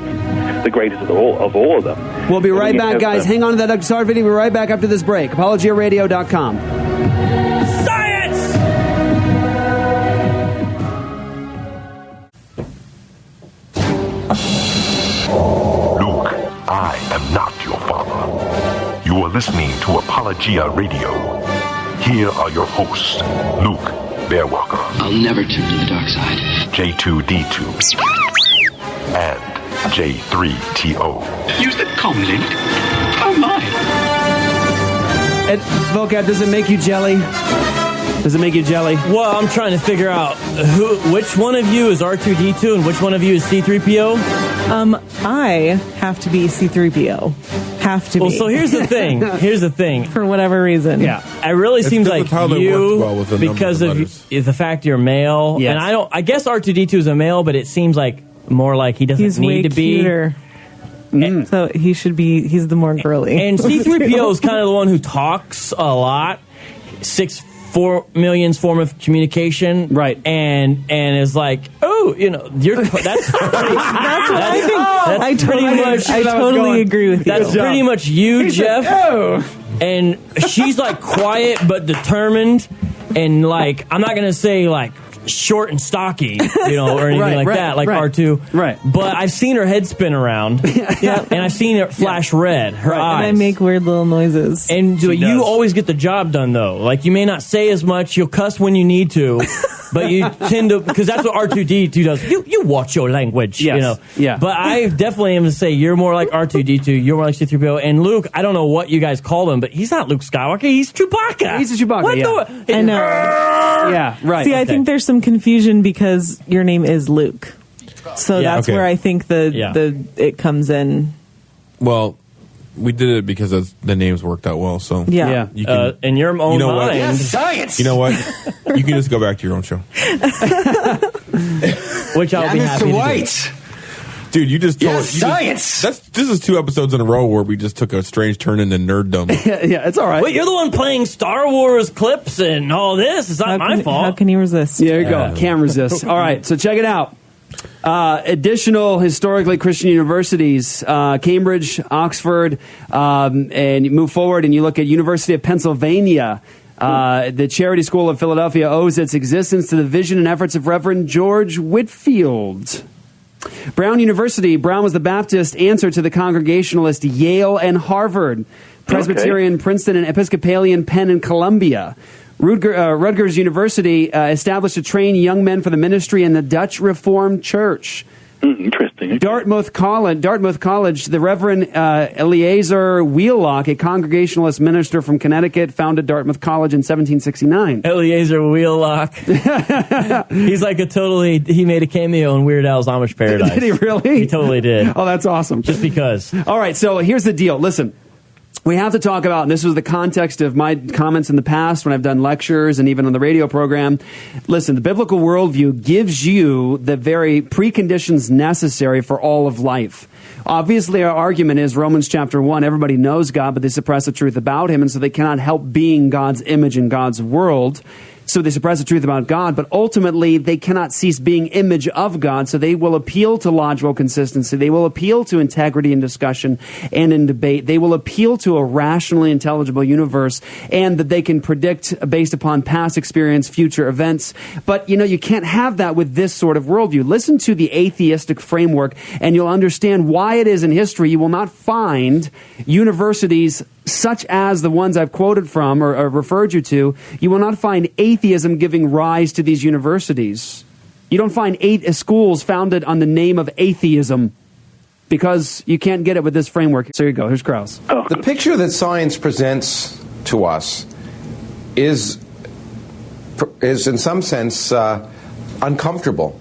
G: the greatest of all of them.
B: We'll be right back, guys. Hang on to that, Dr. Sarfati. We'll be right back after this break. ApologiaRadio.com.
C: Science!
H: Luke, I am not your father. You are listening to Apologia Radio. Here are your hosts, Luke Bearwalker.
I: I'll never turn to the dark side.
H: J2D2 and J3TO.
I: Use the comm link. Oh my.
B: And Vocab, does it make you jelly? Does it make you jelly?
C: Well, I'm trying to figure out which one of you is R2D2 and which one of you is C3PO.
J: I have to be C3PO. Have to be.
C: Well, so here's the thing.
J: For whatever reason.
C: Yeah. It really seems like you,
F: well
C: because of the fact you're male.
B: Yes.
C: And I guess R2D2 is a male, but it seems like more like he doesn't need to be.
J: Cuter. So he should be, he's the more girly.
C: And C3PO is kind of the one who talks a lot. 4 million's form of communication,
B: right?
C: And is like, oh, that's what I think.
J: I totally agree with you.
C: That's pretty much you, Jeff. And she's like quiet but determined, and like I'm not gonna say like short and stocky, or anything that, like R2.
B: Right.
C: But I've seen her head spin around. Yeah. And I've seen it flash red, her eyes.
J: And I make weird little noises.
C: And you always get the job done, though. Like, you may not say as much, you'll cuss when you need to, but you tend to, because that's what R2D2 does. You watch your language,
B: Yes. Yeah.
C: But I definitely am to say you're more like R2D2, you're more like C3PO. And Luke, I don't know what you guys call him, but he's not Luke Skywalker, he's Chewbacca.
B: He's a Chewbacca,
J: I know.
B: Yeah, right.
J: See, I think there's some confusion because your name is Luke. So that's where I think it comes in.
F: Well, we did it because the names worked out well. So
J: yeah.
F: You can,
C: in your own mind,
I: Yes, science.
F: you know what? You can just go back to your own show.
C: which I'll be happy to
I: White.
F: Dude, you just told
I: Science.
F: This is 2 episodes in a row where we just took a strange turn into nerddom.
B: Yeah, it's all right.
C: Wait, you're the one playing Star Wars clips and all this. It's not my fault.
J: How can you resist?
B: There you go. Can't resist. All right, so check it out. Additional historically Christian universities, Cambridge, Oxford, and you move forward and you look at University of Pennsylvania. The Charity School of Philadelphia owes its existence to the vision and efforts of Reverend George Whitfield. Brown University. Brown was the Baptist answer to the Congregationalist Yale and Harvard, Presbyterian Princeton, and Episcopalian Penn and Columbia. Rutgers University established to train young men for the ministry in the Dutch Reformed Church.
G: Interesting.
B: Dartmouth College, the Reverend Eleazar Wheelock, a Congregationalist minister from Connecticut, founded Dartmouth College in 1769.
C: Eleazar Wheelock. He's like he made a cameo in Weird Al's Amish Paradise.
B: Did he really?
C: He totally did.
B: Oh, that's awesome.
C: Just because.
B: All right, so here's the deal. Listen. We have to talk about, and this was the context of my comments in the past when I've done lectures and even on the radio program. Listen, the biblical worldview gives you the very preconditions necessary for all of life. Obviously, our argument is Romans chapter 1, everybody knows God, but they suppress the truth about him, and so they cannot help being God's image in God's world. So they suppress the truth about God, but ultimately they cannot cease being image of God, so they will appeal to logical consistency. They will appeal to integrity in discussion and in debate. They will appeal to a rationally intelligible universe, and that they can predict based upon past experience, future events. But, you can't have that with this sort of worldview. Listen to the atheistic framework, and you'll understand why it is in history you will not find universities such as the ones I've quoted from or referred you to. You will not find atheism giving rise to these universities. You don't find schools founded on the name of atheism because you can't get it with this framework. So here you go. Here's Krauss.
K: The picture that science presents to us is in some sense uncomfortable,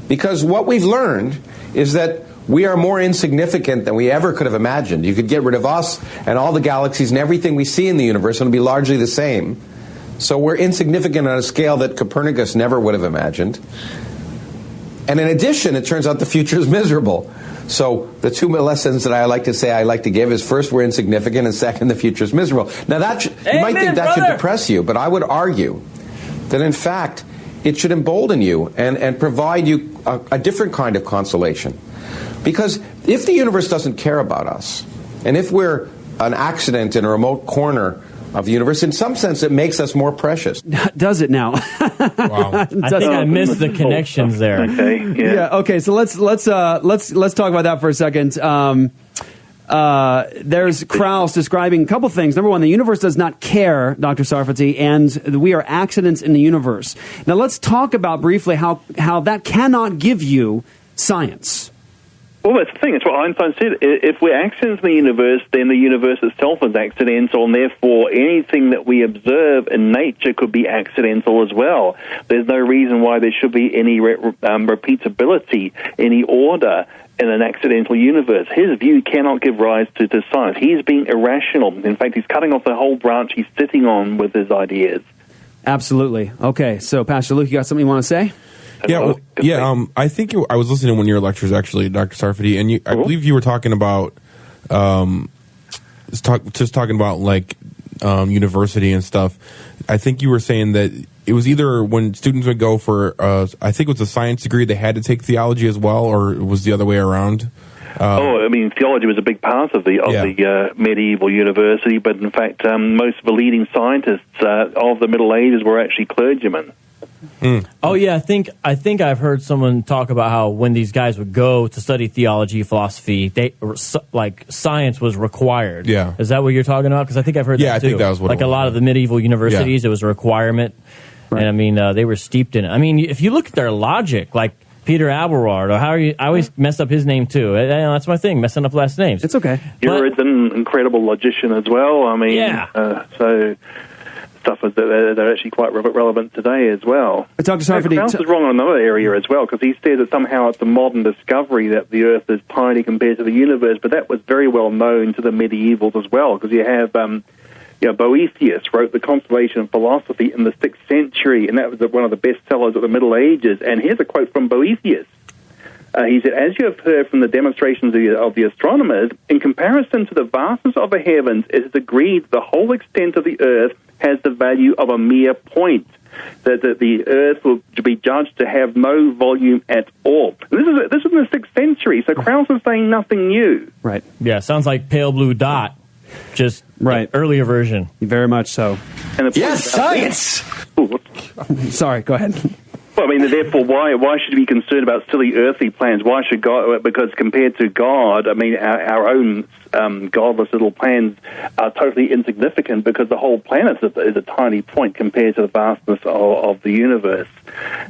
K: because what we've learned is that we are more insignificant than we ever could have imagined. You could get rid of us and all the galaxies and everything we see in the universe, and it would be largely the same. So we're insignificant on a scale that Copernicus never would have imagined. And in addition, it turns out the future is miserable. So the two lessons that I like to give is, first, we're insignificant, and second, the future is miserable. Now, you might think that should depress you, but I would argue that, in fact, it should embolden you and provide you a different kind of consolation. Because if the universe doesn't care about us, and if we're an accident in a remote corner of the universe, in some sense it makes us more precious.
B: Does it now?
C: Wow. I think I missed the connections there.
G: Okay.
B: Yeah. Okay. So let's talk about that for a second. There's Krauss describing a couple things. Number one, the universe does not care, Dr. Sarfati, and we are accidents in the universe. Now let's talk about briefly how that cannot give you science.
G: Well, that's the thing. It's what Einstein said. If we're accidents in the universe, then the universe itself is accidental, and therefore anything that we observe in nature could be accidental as well. There's no reason why there should be any repeatability, any order in an accidental universe. His view cannot give rise to science. He's being irrational. In fact, he's cutting off the whole branch he's sitting on with his ideas.
B: Absolutely. Okay, so Pastor Luke, you got something you want to say?
F: I think I was listening to one of your lectures, actually, Dr. Sarfati, and I believe you were talking about talking about like university and stuff. I think you were saying that it was either when students would go for, I think it was a science degree, they had to take theology as well, or it was the other way around.
G: Theology was a big part of the medieval university, but in fact, most of the leading scientists of the Middle Ages were actually clergymen.
C: Oh yeah, I think I've heard someone talk about how when these guys would go to study theology, philosophy, science was required.
F: Yeah,
C: is that what you're talking about? Because I think I've heard that too.
F: I think that was what
C: a lot of the medieval universities, it was a requirement, right. And they were steeped in it. I mean, if you look at their logic, like Peter Abelard, or I always mess up his name too. That's my thing, messing up last names.
B: It's okay.
G: Eurod's an incredible logician as well. I mean, so. Stuff that are actually quite relevant today as well.
B: Dr. Sarfati,
G: Krauss is wrong on another area as well, because he said that somehow it's a modern discovery that the Earth is tiny compared to the universe, but that was very well known to the medievals as well, because you have Boethius wrote The Consolation of Philosophy in the 6th century, and that was one of the bestsellers of the Middle Ages. And here's a quote from Boethius. He said, "As you have heard from the demonstrations of the astronomers, in comparison to the vastness of the heavens, it is agreed the whole extent of the earth has the value of a mere point, that the earth will be judged to have no volume at all." And this is in the 6th century, so Krauss is saying nothing new.
B: Right.
C: Yeah, sounds like Pale Blue Dot, just
B: right.
C: Earlier version.
B: Very much so.
G: And
I: yes, science!
B: Sorry, go ahead.
G: Well, I mean, therefore, why should we be concerned about silly earthly plans? Why should God? Because compared to God, I mean, our own godless little plans are totally insignificant because the whole planet is a tiny point compared to the vastness of the universe.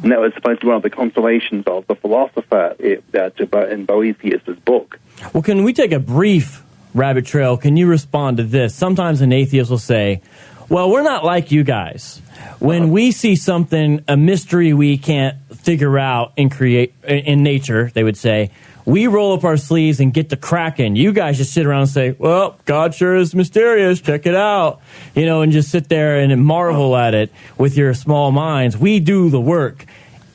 G: And that was supposed to be one of the consolations of the philosopher in Boethius' book.
C: Well, can we take a brief rabbit trail? Can you respond to this? Sometimes an atheist will say, well, we're not like you guys. When we see something, a mystery we can't figure out in nature, they would say, we roll up our sleeves and get to cracking. You guys just sit around and say, well, God sure is mysterious. Check it out. And just sit there and marvel at it with your small minds. We do the work.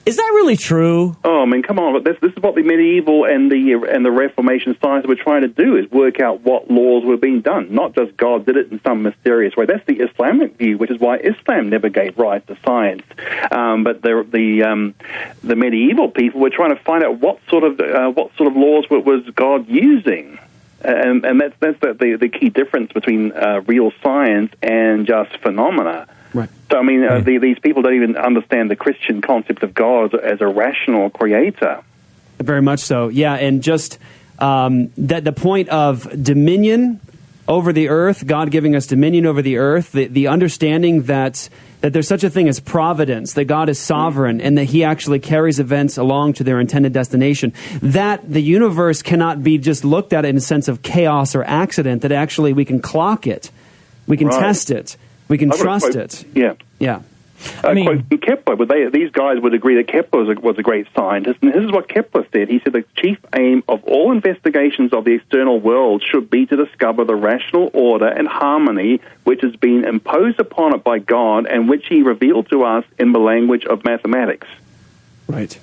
C: Is that really true?
G: Oh, I mean, come on! This is what the medieval and the Reformation science were trying to do: is work out what laws were being done, not just God did it in some mysterious way. That's the Islamic view, which is why Islam never gave rise to science. But the medieval people were trying to find out what sort of laws was God using. And that's the key difference between real science and just phenomena.
B: Right.
G: So, I mean, these people don't even understand the Christian concept of God as a rational creator.
B: Very much so, yeah. And just that the point of dominion over the earth, God giving us dominion over the earth, the understanding that there's such a thing as providence, that God is sovereign, and that he actually carries events along to their intended destination, that the universe cannot be just looked at in a sense of chaos or accident, that actually we can clock it, we can test it, we can trust it.
G: Yeah.
B: Yeah.
G: I mean, Kepler, these guys would agree that Kepler was a great scientist, and this is what Kepler said. He said the chief aim of all investigations of the external world should be to discover the rational order and harmony which has been imposed upon it by God and which he revealed to us in the language of mathematics.
B: Right.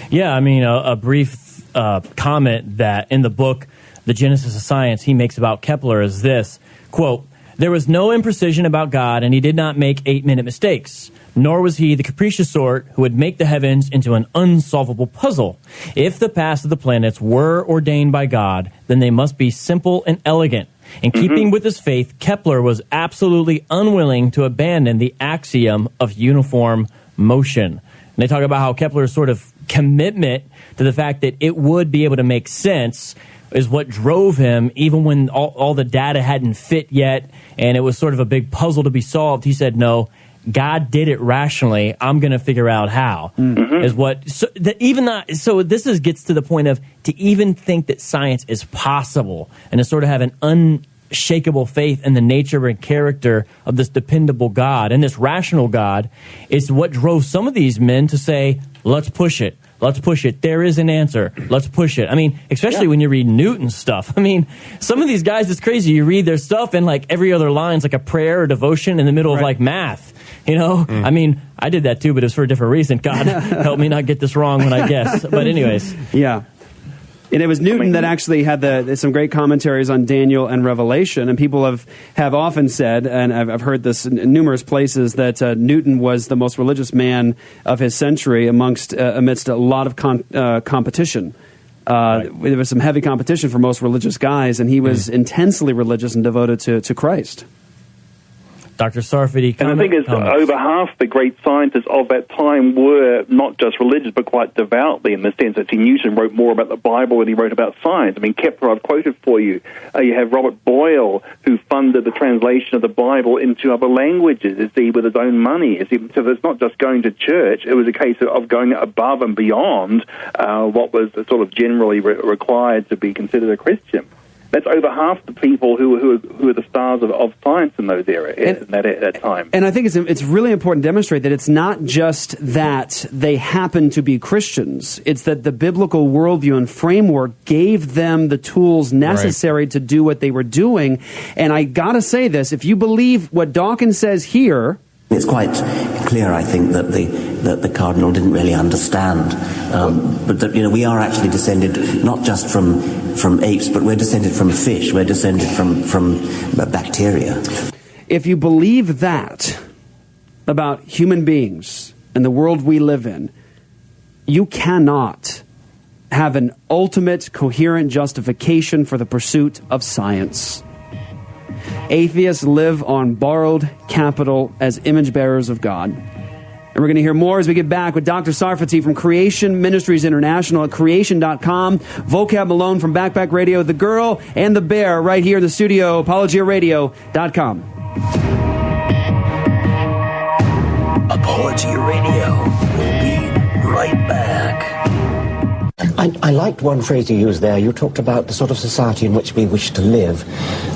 C: Yeah, I mean, a brief comment that in the book, The Genesis of Science, he makes about Kepler is this, quote, there was no imprecision about God, and he did not make 8-minute mistakes. Nor was he the capricious sort who would make the heavens into an unsolvable puzzle. If the paths of the planets were ordained by God, then they must be simple and elegant. In keeping with his faith, Kepler was absolutely unwilling to abandon the axiom of uniform motion. And they talk about how Kepler's sort of commitment to the fact that it would be able to make sense is what drove him, even when all the data hadn't fit yet, and it was sort of a big puzzle to be solved. He said, no, God did it rationally. I'm going to figure out how. Is what so this gets to the point of to even think that science is possible and to sort of have an unshakable faith in the nature and character of this dependable God and this rational God is what drove some of these men to say, let's push it. Let's push it. There is an answer. Let's push it. I mean, especially when you read Newton's stuff. I mean, some of these guys, it's crazy. You read their stuff and like every other line's like a prayer or devotion in the middle of like math. I mean, I did that too, but it was for a different reason. God, help me not get this wrong when I guess. But anyways.
B: Yeah. And it was Newton that actually had some great commentaries on Daniel and Revelation. And people have often said, and I've heard this in numerous places, that Newton was the most religious man of his century amidst a lot of competition. There was some heavy competition for most religious guys, and he was intensely religious and devoted to Christ.
C: Dr. Sarfati,
G: and the thing is, over half the great scientists of that time were not just religious, but quite devoutly, in the sense that Newton wrote more about the Bible than he wrote about science. I mean, Kepler, I've quoted for you. You have Robert Boyle, who funded the translation of the Bible into other languages, with his own money. So it's not just going to church. It was a case of going above and beyond what was sort of generally required to be considered a Christian. That's over half the people who are the stars of science in those areas at that time.
B: And I think it's really important to demonstrate that it's not just that they happen to be Christians. It's that the biblical worldview and framework gave them the tools necessary to do what they were doing. And I got to say this, if you believe what Dawkins says here...
A: It's quite clear, I think, that the Cardinal didn't really understand, but that we are actually descended not just from apes, but we're descended from fish. We're descended from bacteria.
B: If you believe that about human beings and the world we live in, you cannot have an ultimate, coherent justification for the pursuit of science. Atheists live on borrowed capital as image bearers of God. And we're going to hear more as we get back with Dr. Sarfati from Creation Ministries International at creation.com. Vocab Malone from Backpack Radio, The Girl and the Bear right here in the studio, apologiaradio.com.
L: Apologia Radio will be right back.
A: I liked one phrase you used there. You talked about the sort of society in which we wish to live.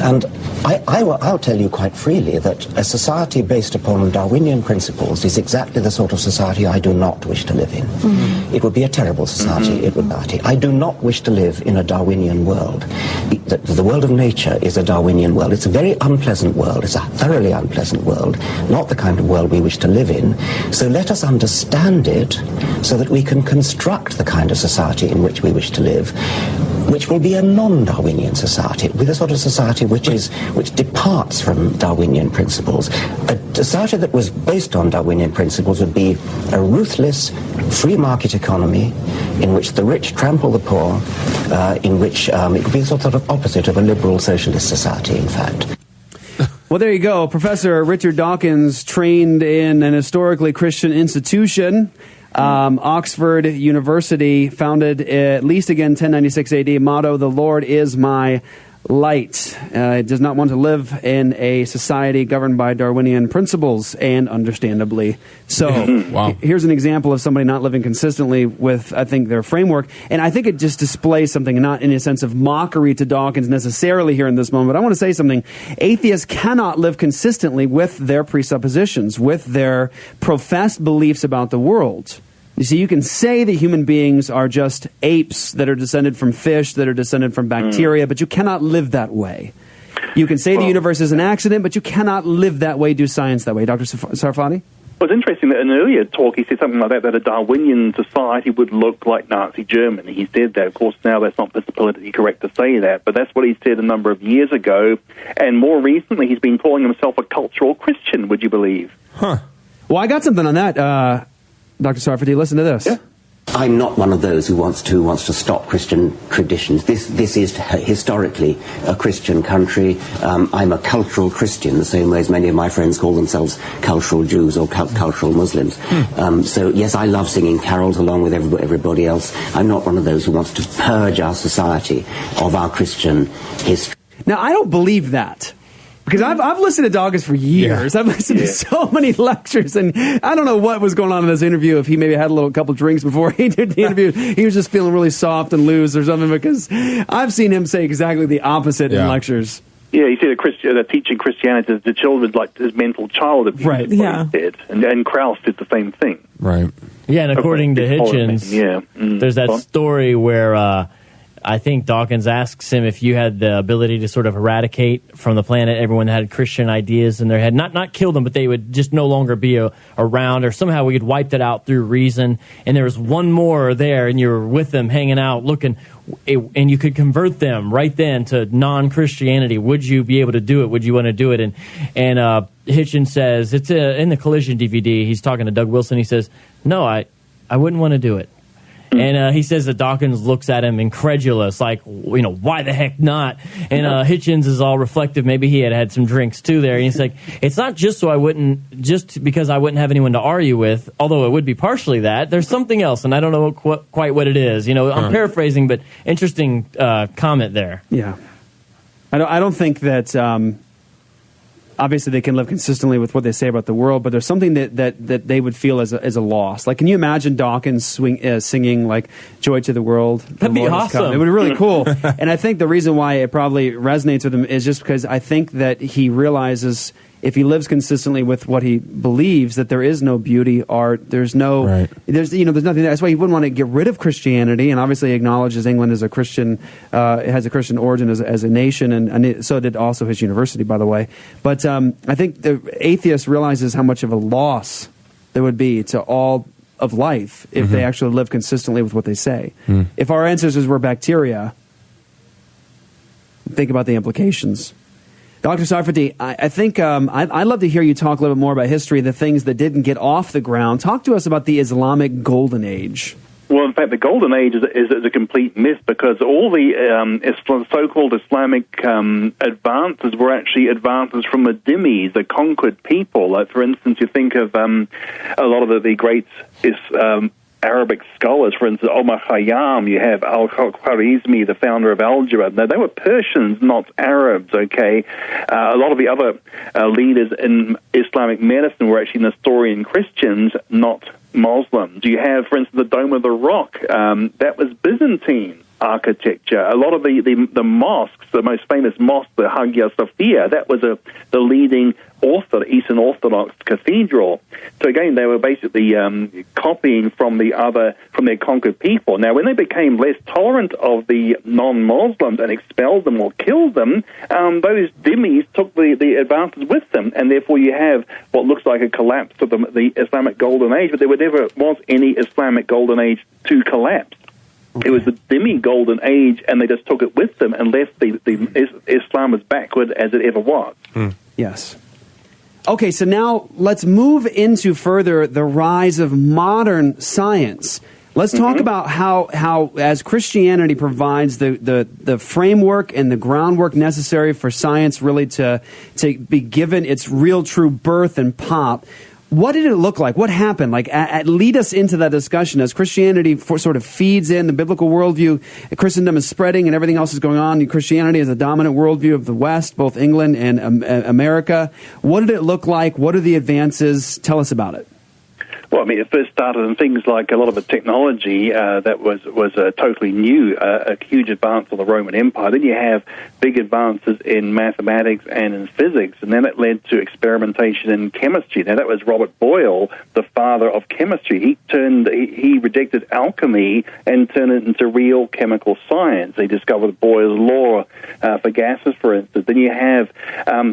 A: And I'll tell you quite freely that a society based upon Darwinian principles is exactly the sort of society I do not wish to live in. Mm-hmm. It would be a terrible society. It would be. I do not wish to live in a Darwinian world. The world of nature is a Darwinian world. It's a very unpleasant world. It's a thoroughly unpleasant world, not the kind of world we wish to live in. So let us understand it so that we can construct the kind of society in which we wish to live, which will be a non-Darwinian society, with a sort of society which departs from Darwinian principles. A society that was based on Darwinian principles would be a ruthless free market economy in which the rich trample the poor, in which it would be sort of opposite of a liberal socialist society, in fact.
B: Well, there you go. Professor Richard Dawkins trained in an historically Christian institution. Oxford University, founded at least again 1096 AD, motto, "The Lord is my light." It does not want to live in a society governed by Darwinian principles, and understandably so.
F: Wow.
B: Here's an example of somebody not living consistently with, I think, their framework. And I think it just displays something, not in a sense of mockery to Dawkins necessarily here in this moment. But I want to say something. Atheists cannot live consistently with their presuppositions, with their professed beliefs about the world. You see, you can say that human beings are just apes that are descended from fish, that are descended from bacteria, but you cannot live that way. You can say the universe is an accident, but you cannot live that way, do science that way. Dr. Sarfati?
G: Well, it's interesting that in an earlier talk he said something like that a Darwinian society would look like Nazi Germany. He said that. Of course, now that's not politically correct to say that, but that's what he said a number of years ago. And more recently, he's been calling himself a cultural Christian, would you believe?
B: Huh. Well, I got something on that. Dr. Sarfati, listen to this.
G: Yeah.
A: I'm not one of those who wants to stop Christian traditions. This is historically a Christian country. I'm a cultural Christian, the same way as many of my friends call themselves cultural Jews or cultural Muslims. So yes, I love singing carols along with everybody else. I'm not one of those who wants to purge our society of our Christian history.
B: Now, I don't believe that. Because I've listened to Dawkins for years. Yeah. I've listened to so many lectures, and I don't know what was going on in this interview. If he maybe had a couple drinks before he did the interview, he was just feeling really soft and loose or something. Because I've seen him say exactly the opposite in lectures.
G: Yeah, he said teaching Christianity to children like his mental child abuse.
B: Right.
G: Yeah. He did. And Krauss did the same thing.
F: Right.
C: Yeah, and according to Hitchens, there's that story where I think Dawkins asks him if you had the ability to sort of eradicate from the planet everyone that had Christian ideas in their head, not kill them, but they would just no longer be around, or somehow we could wipe that out through reason. And there was one more there, and you were with them, hanging out, looking, and you could convert them right then to non-Christianity. Would you be able to do it? Would you want to do it? And Hitchens says, it's in the Collision DVD, he's talking to Doug Wilson, he says, no, I wouldn't want to do it. And he says that Dawkins looks at him incredulous, like, why the heck not? And Hitchens is all reflective. Maybe he had some drinks too there. And he's like, it's not just just because I wouldn't have anyone to argue with, although it would be partially that. There's something else, and I don't know quite what it is. I'm paraphrasing, but interesting comment there.
B: Yeah. I don't think that... obviously, they can live consistently with what they say about the world, but there's something that they would feel as a loss. Like, can you imagine Dawkins singing like "Joy to the World"?
C: That'd be awesome.
B: It would be really cool. And I think the reason why it probably resonates with him is just because I think that he realizes if he lives consistently with what he believes, that there is no beauty, art, there's nothing there. That's why he wouldn't want to get rid of Christianity, and obviously acknowledges England as a Christian, has a Christian origin as a nation, and so did also his university, by the way. But I think the atheist realizes how much of a loss there would be to all of life if they actually live consistently with what they say. If our ancestors were bacteria, think about the implications. Dr. Sarfati, I think I'd love to hear you talk a little bit more about history, the things that didn't get off the ground. Talk to us about the Islamic Golden Age.
G: Well, in fact, the Golden Age is a complete myth, because all the so-called Islamic advances were actually advances from the dhimmis, the conquered people. Like, for instance, you think of a lot of the great Arabic scholars, for instance, Omar Khayyam, you have Al-Khwarizmi, the founder of algebra. Now, they were Persians, not Arabs, okay? A lot of the other leaders in Islamic medicine were actually Nestorian Christians, not Muslims. You have, for instance, the Dome of the Rock. That was Byzantine architecture. A lot of the mosques, the most famous mosque, the Hagia Sophia, that was the leading Eastern Orthodox cathedral. So again, they were basically copying from their conquered people. Now, when they became less tolerant of the non-Muslims and expelled them or killed them, those dhimmis took the advances with them, and therefore you have what looks like a collapse of the Islamic Golden Age, but there never was any Islamic Golden Age to collapse. Okay. It was the dhimmi Golden Age, and they just took it with them and left Islam as backward as it ever was.
B: Yes. Okay, so now let's move into further the rise of modern science. Let's talk about how as Christianity provides the framework and the groundwork necessary for science really to be given its real true birth and pop. What did it look like? What happened? Like, lead us into that discussion as Christianity sort of feeds in the biblical worldview. Christendom is spreading and everything else is going on. Christianity is a dominant worldview of the West, both England and America. What did it look like? What are the advances? Tell us about it.
G: Well, I mean, it first started in things like a lot of the technology that was totally new, a huge advance of the Roman Empire. Then you have big advances in mathematics and in physics, and then it led to experimentation in chemistry. Now, that was Robert Boyle, the father of chemistry. He rejected alchemy and turned it into real chemical science. He discovered Boyle's law for gases, for instance. Then you have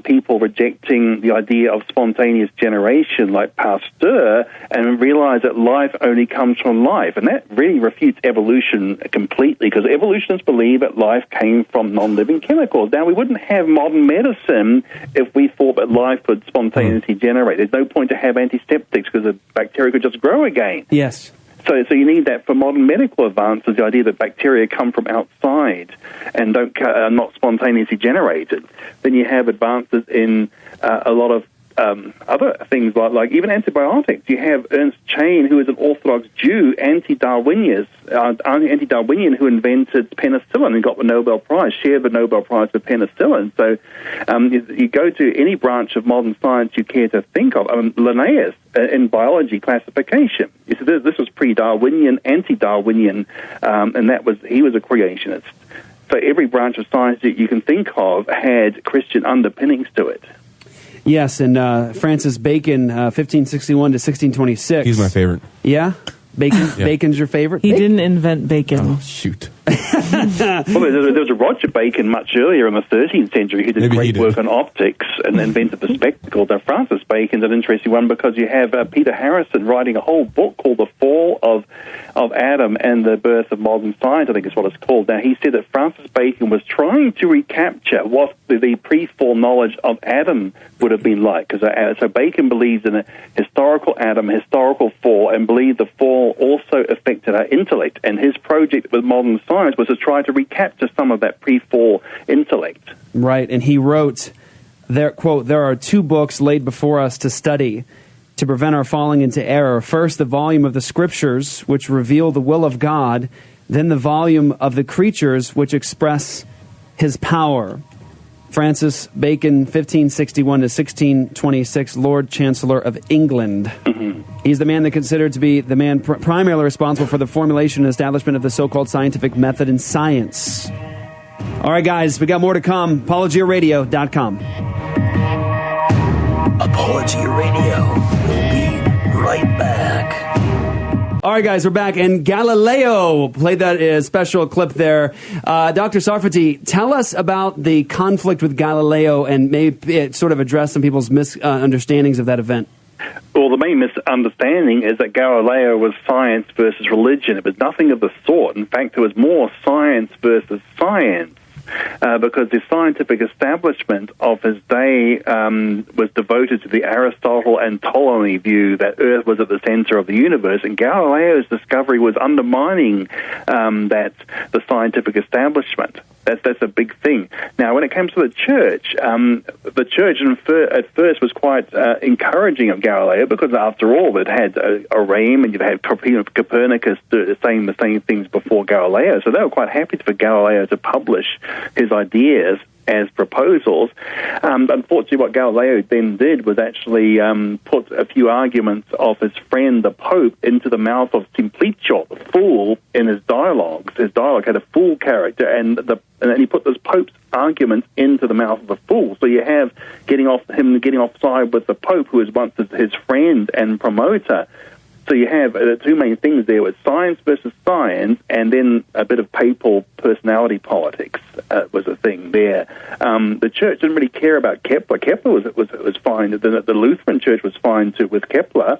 G: people rejecting the idea of spontaneous generation, like Pasteur, and realize that life only comes from life. And that really refutes evolution completely, because evolutionists believe that life came from non-living chemicals. Now, we wouldn't have modern medicine if we thought that life could spontaneously generate. There's no point to have antiseptics, because the bacteria could just grow again.
B: Yes.
G: So you need that for modern medical advances, the idea that bacteria come from outside and are not spontaneously generated. Then you have advances in a lot of other things like even antibiotics. You have Ernst Chain, who is an Orthodox Jew, anti-Darwinian, who invented penicillin and got the Nobel Prize, shared the Nobel Prize for penicillin. So you go to any branch of modern science you care to think of. Linnaeus in biology classification. You see, this was pre-Darwinian, anti-Darwinian, and he was a creationist. So every branch of science that you can think of had Christian underpinnings to it.
B: Yes, and Francis Bacon, 1561 to 1626.
F: He's my favorite.
B: Yeah? Bacon, yeah. Bacon's your favorite?
J: He didn't invent bacon.
F: Oh, shoot.
G: Well, there was a Roger Bacon much earlier in the 13th century who did great work on optics and invented the spectacle. Now, Francis Bacon's an interesting one, because you have Peter Harrison writing a whole book called The Fall of Adam and the Birth of Modern Science, I think is what it's called. Now, he said that Francis Bacon was trying to recapture what the pre-fall knowledge of Adam would have been like. So Bacon believes in a historical Adam, historical fall, and believed the fall also affected our intellect. And his project with modern science was to try to recapture some of that pre-fall intellect.
B: Right, and he wrote, quote, "There are two books laid before us to study, to prevent our falling into error. First, the volume of the Scriptures, which reveal the will of God, then the volume of the creatures, which express his power." Francis Bacon, 1561 to 1626, Lord Chancellor of England. He's the man that considered to be the man primarily responsible for the formulation and establishment of the so-called scientific method in science. All right, guys, we got more to come. ApologiaRadio.com.
L: Apologia Radio. We'll be right back.
B: All right, guys, we're back, and Galileo played that special clip there. Dr. Sarfati, tell us about the conflict with Galileo and maybe sort of address some people's misunderstandings of that event.
G: Well, the main misunderstanding is that Galileo was science versus religion. It was nothing of the sort. In fact, it was more science versus science. because the scientific establishment of his day was devoted to the Aristotle and Ptolemy view that Earth was at the center of the universe, and Galileo's discovery was undermining the scientific establishment. That's a big thing. Now, when it comes to the church at first was quite encouraging of Galileo, because after all, it had a reign, and you've had Copernicus saying the same things before Galileo. So they were quite happy for Galileo to publish his ideas as proposals. Unfortunately, what Galileo then did was actually put a few arguments of his friend, the Pope, into the mouth of Simplicio, the fool, in his dialogues. His dialogue had a fool character, and he put this Pope's arguments into the mouth of the fool. So you have getting off side with the Pope, who was once his friend and promoter. So you have the two main things there, with science versus science, and then a bit of papal personality politics was a thing there. The church didn't really care about Kepler. Kepler was fine. The Lutheran Church was fine too with Kepler.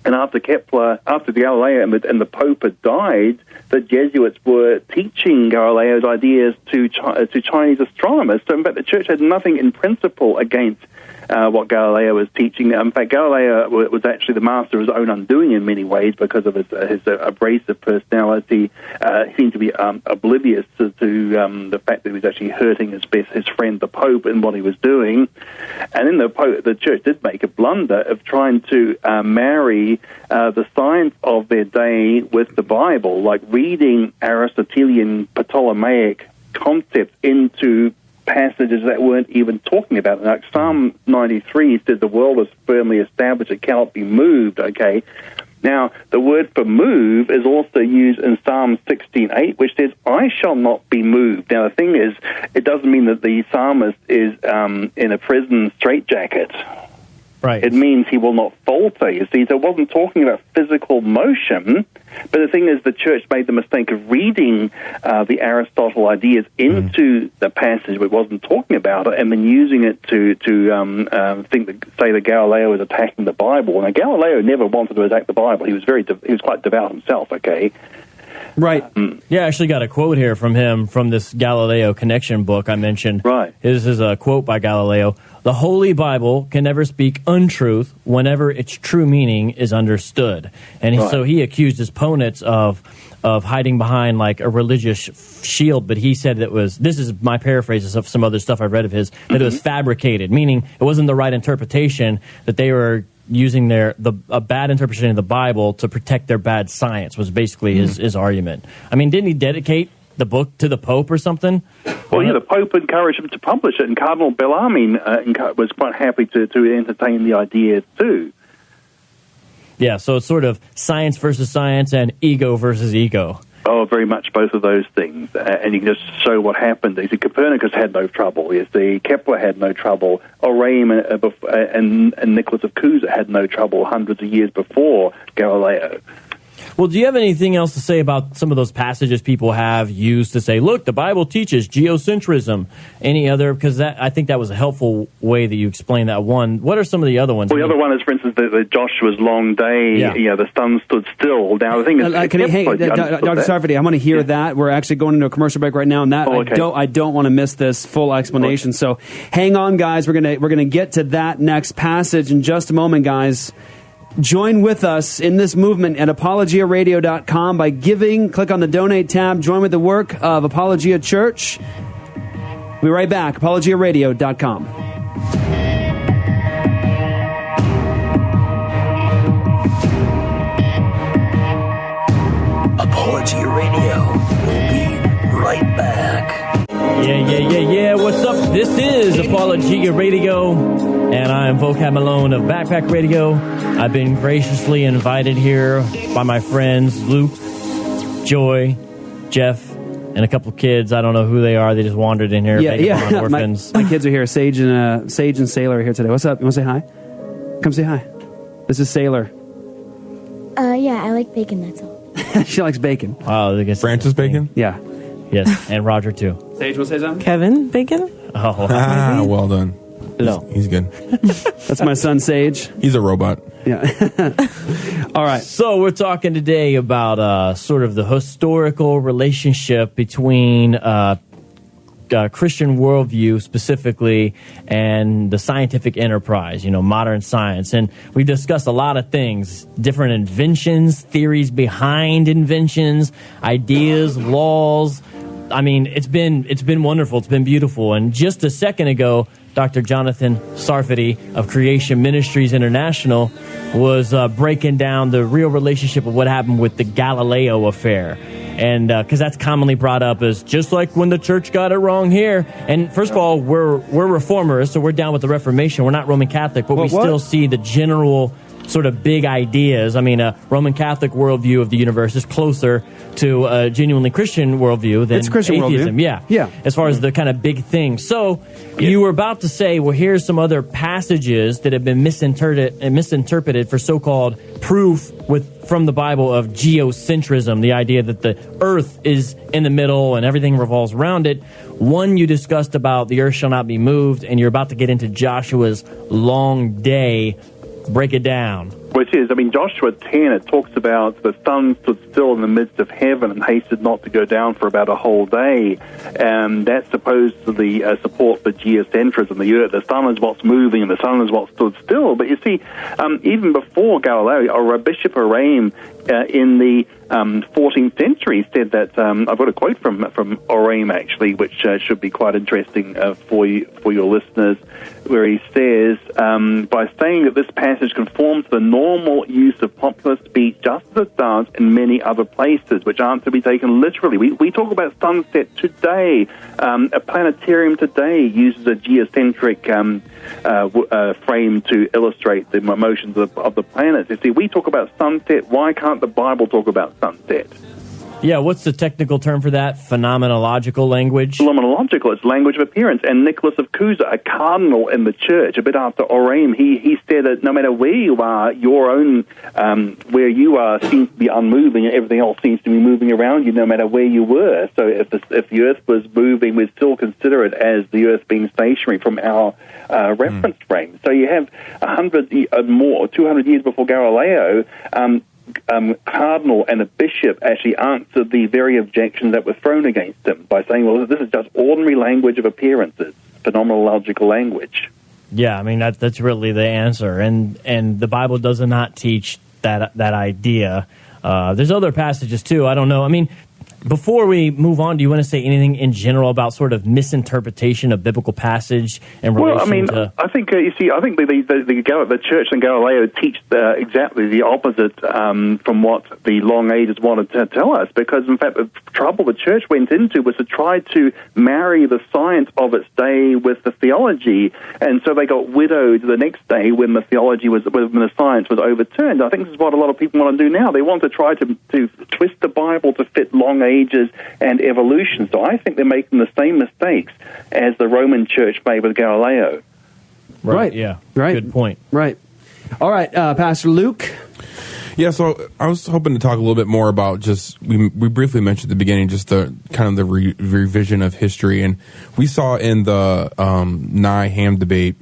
G: And after Galileo and the Pope had died, the Jesuits were teaching Galileo's ideas to Chinese astronomers. So in fact, the church had nothing in principle against what Galileo was teaching. In fact, Galileo was actually the master of his own undoing in many ways because of his abrasive personality. He seemed to be oblivious to the fact that he was actually hurting his friend, the Pope, in what he was doing. And then the church did make a blunder of trying to marry the science of their day with the Bible, like reading Aristotelian Ptolemaic concepts into passages that weren't even talking about it. Like Psalm 93 says the world is firmly established, it cannot be moved, okay? Now, the word for move is also used in Psalm 16:8, which says, I shall not be moved. Now, the thing is, it doesn't mean that the psalmist is in a prison straitjacket.
C: Right.
G: It means he will not falter, you see. So it wasn't talking about physical motion, but the thing is the church made the mistake of reading the Aristotle ideas into the passage where it wasn't talking about it, and then using it to say that Galileo was attacking the Bible. Now, Galileo never wanted to attack the Bible. He was quite devout himself, okay?
B: Right.
C: Yeah, I actually got a quote here from him from this Galileo Connection book I mentioned.
G: Right.
C: This is a quote by Galileo. The Holy Bible can never speak untruth whenever its true meaning is understood. And so he accused his opponents of hiding behind like a religious shield, but he said that this is my paraphrases of some other stuff I've read of his, that it was fabricated, meaning it wasn't the right interpretation, that they were using a bad interpretation of the Bible to protect their bad science, was basically his argument. I mean, didn't he dedicate the book to the Pope or something?
G: Well, yeah, the Pope encouraged him to publish it, and Cardinal Bellarmine was quite happy to entertain the idea too.
C: Yeah, so it's sort of science versus science and ego versus ego.
G: Oh, very much both of those things. And you can just show what happened. You see, Copernicus had no trouble. You see, Kepler had no trouble. Oraim and Nicholas of Cusa had no trouble hundreds of years before Galileo.
C: Well, do you have anything else to say about some of those passages people have used to say, look, the Bible teaches geocentrism? Any other? Because I think that was a helpful way that you explained that one. What are some of the other ones?
G: Well, the other one is, for instance, the Joshua's long day. Yeah. The sun stood still. Now, the thing is,
B: Dr. Sarfati, I want to hear that. We're actually going into a commercial break right now, and that I don't want to miss this full explanation. Okay. So, hang on, guys. We're gonna get to that next passage in just a moment, guys. Join with us in this movement at apologiaradio.com by giving. Click on the donate tab. Join with the work of Apologia Church. We'll be right back. apologiaradio.com.
L: Apologia Radio. We'll be right back.
C: Yeah. What's up? This is Apologia Radio, and I'm Vocab Malone of Backpack Radio. I've been graciously invited here by my friends Luke, Joy, Jeff, and a couple of kids. I don't know who they are. They just wandered in here.
B: Yeah. Orphans. My kids are here. Sage and Sailor are here today. What's up? You want to say hi? Come say hi. This is Sailor.
M: Yeah, I like bacon, that's all.
B: She likes bacon.
C: Wow,
F: Francis Bacon?
B: Yeah.
C: Yes, and Roger too.
B: Sage, want to say something?
J: Kevin Bacon?
C: Oh,
F: well done.
C: No.
F: He's good.
B: That's my son, Sage.
F: He's a robot.
B: Yeah. All right.
C: So we're talking today about sort of the historical relationship between Christian worldview specifically and the scientific enterprise, modern science. And we discussed a lot of things, different inventions, theories behind inventions, ideas, laws. I mean, it's been wonderful. It's been beautiful. And just a second ago, Dr. Jonathan Sarfati of Creation Ministries International was breaking down the real relationship of what happened with the Galileo affair. And because that's commonly brought up as just like when the church got it wrong here. And first of all, we're reformers, so we're down with the Reformation. We're not Roman Catholic, but we still see the general sort of big ideas. I mean, a Roman Catholic worldview of the universe is closer to a genuinely Christian worldview than atheism. Yeah. As far as the kind of big things. So you were about to say, well, here's some other passages that have been misinterpreted for so-called proof from the Bible of geocentrism, the idea that the earth is in the middle and everything revolves around it. One you discussed about the earth shall not be moved, and you're about to get into Joshua's long day. Break it down.
G: Which is, Joshua 10, it talks about the sun stood still in the midst of heaven and hasted not to go down for about a whole day. And that's supposedly support for geocentrism. The sun is what's moving and the sun is what stood still. But you see, even before Galileo, or Bishop Oraim in the 14th century said that, I've got a quote from Oraim actually, which should be quite interesting for your listeners, where he says, by saying that this passage conforms to the normal use of popular speech just as it does in many other places, which aren't to be taken literally. We talk about sunset today. A planetarium today uses a geocentric frame to illustrate the motions of the planets. You see, we talk about sunset. Why can't the Bible talk about sunset?
C: Yeah, what's the technical term for that? Phenomenological language?
G: Phenomenological, it's language of appearance. And Nicholas of Cusa, a cardinal in the church, a bit after Oraim, he said that no matter where you are, your own, where you are seems to be unmoving and everything else seems to be moving around you no matter where you were. So if the earth was moving, we'd still consider it as the earth being stationary from our reference frame. So you have 100 more, 200 years before Galileo, cardinal and a bishop actually answered the very objections that were thrown against him by saying, well, this is just ordinary language of appearances, phenomenological language.
C: Yeah, that's really the answer. And the Bible does not teach that idea. There's other passages, too. I don't know. Before we move on, do you want to say anything in general about sort of misinterpretation of biblical passage in relation to...
G: I think, I think the church and Galileo teach exactly the opposite from what the long ages wanted to tell us, because, in fact, the trouble the church went into was to try to marry the science of its day with the theology, and so they got widowed the next day when the science was overturned. I think this is what a lot of people want to do now. They want to try to twist the Bible to fit long ages and evolution. So I think they're making the same mistakes as the Roman Church made with Galileo.
C: Right. Yeah. Right. Good point.
B: Right. All right, Pastor Luke.
F: Yeah, so I was hoping to talk a little bit more about just, we briefly mentioned at the beginning, just the kind of the revision of history. And we saw in the Nye-Ham debate,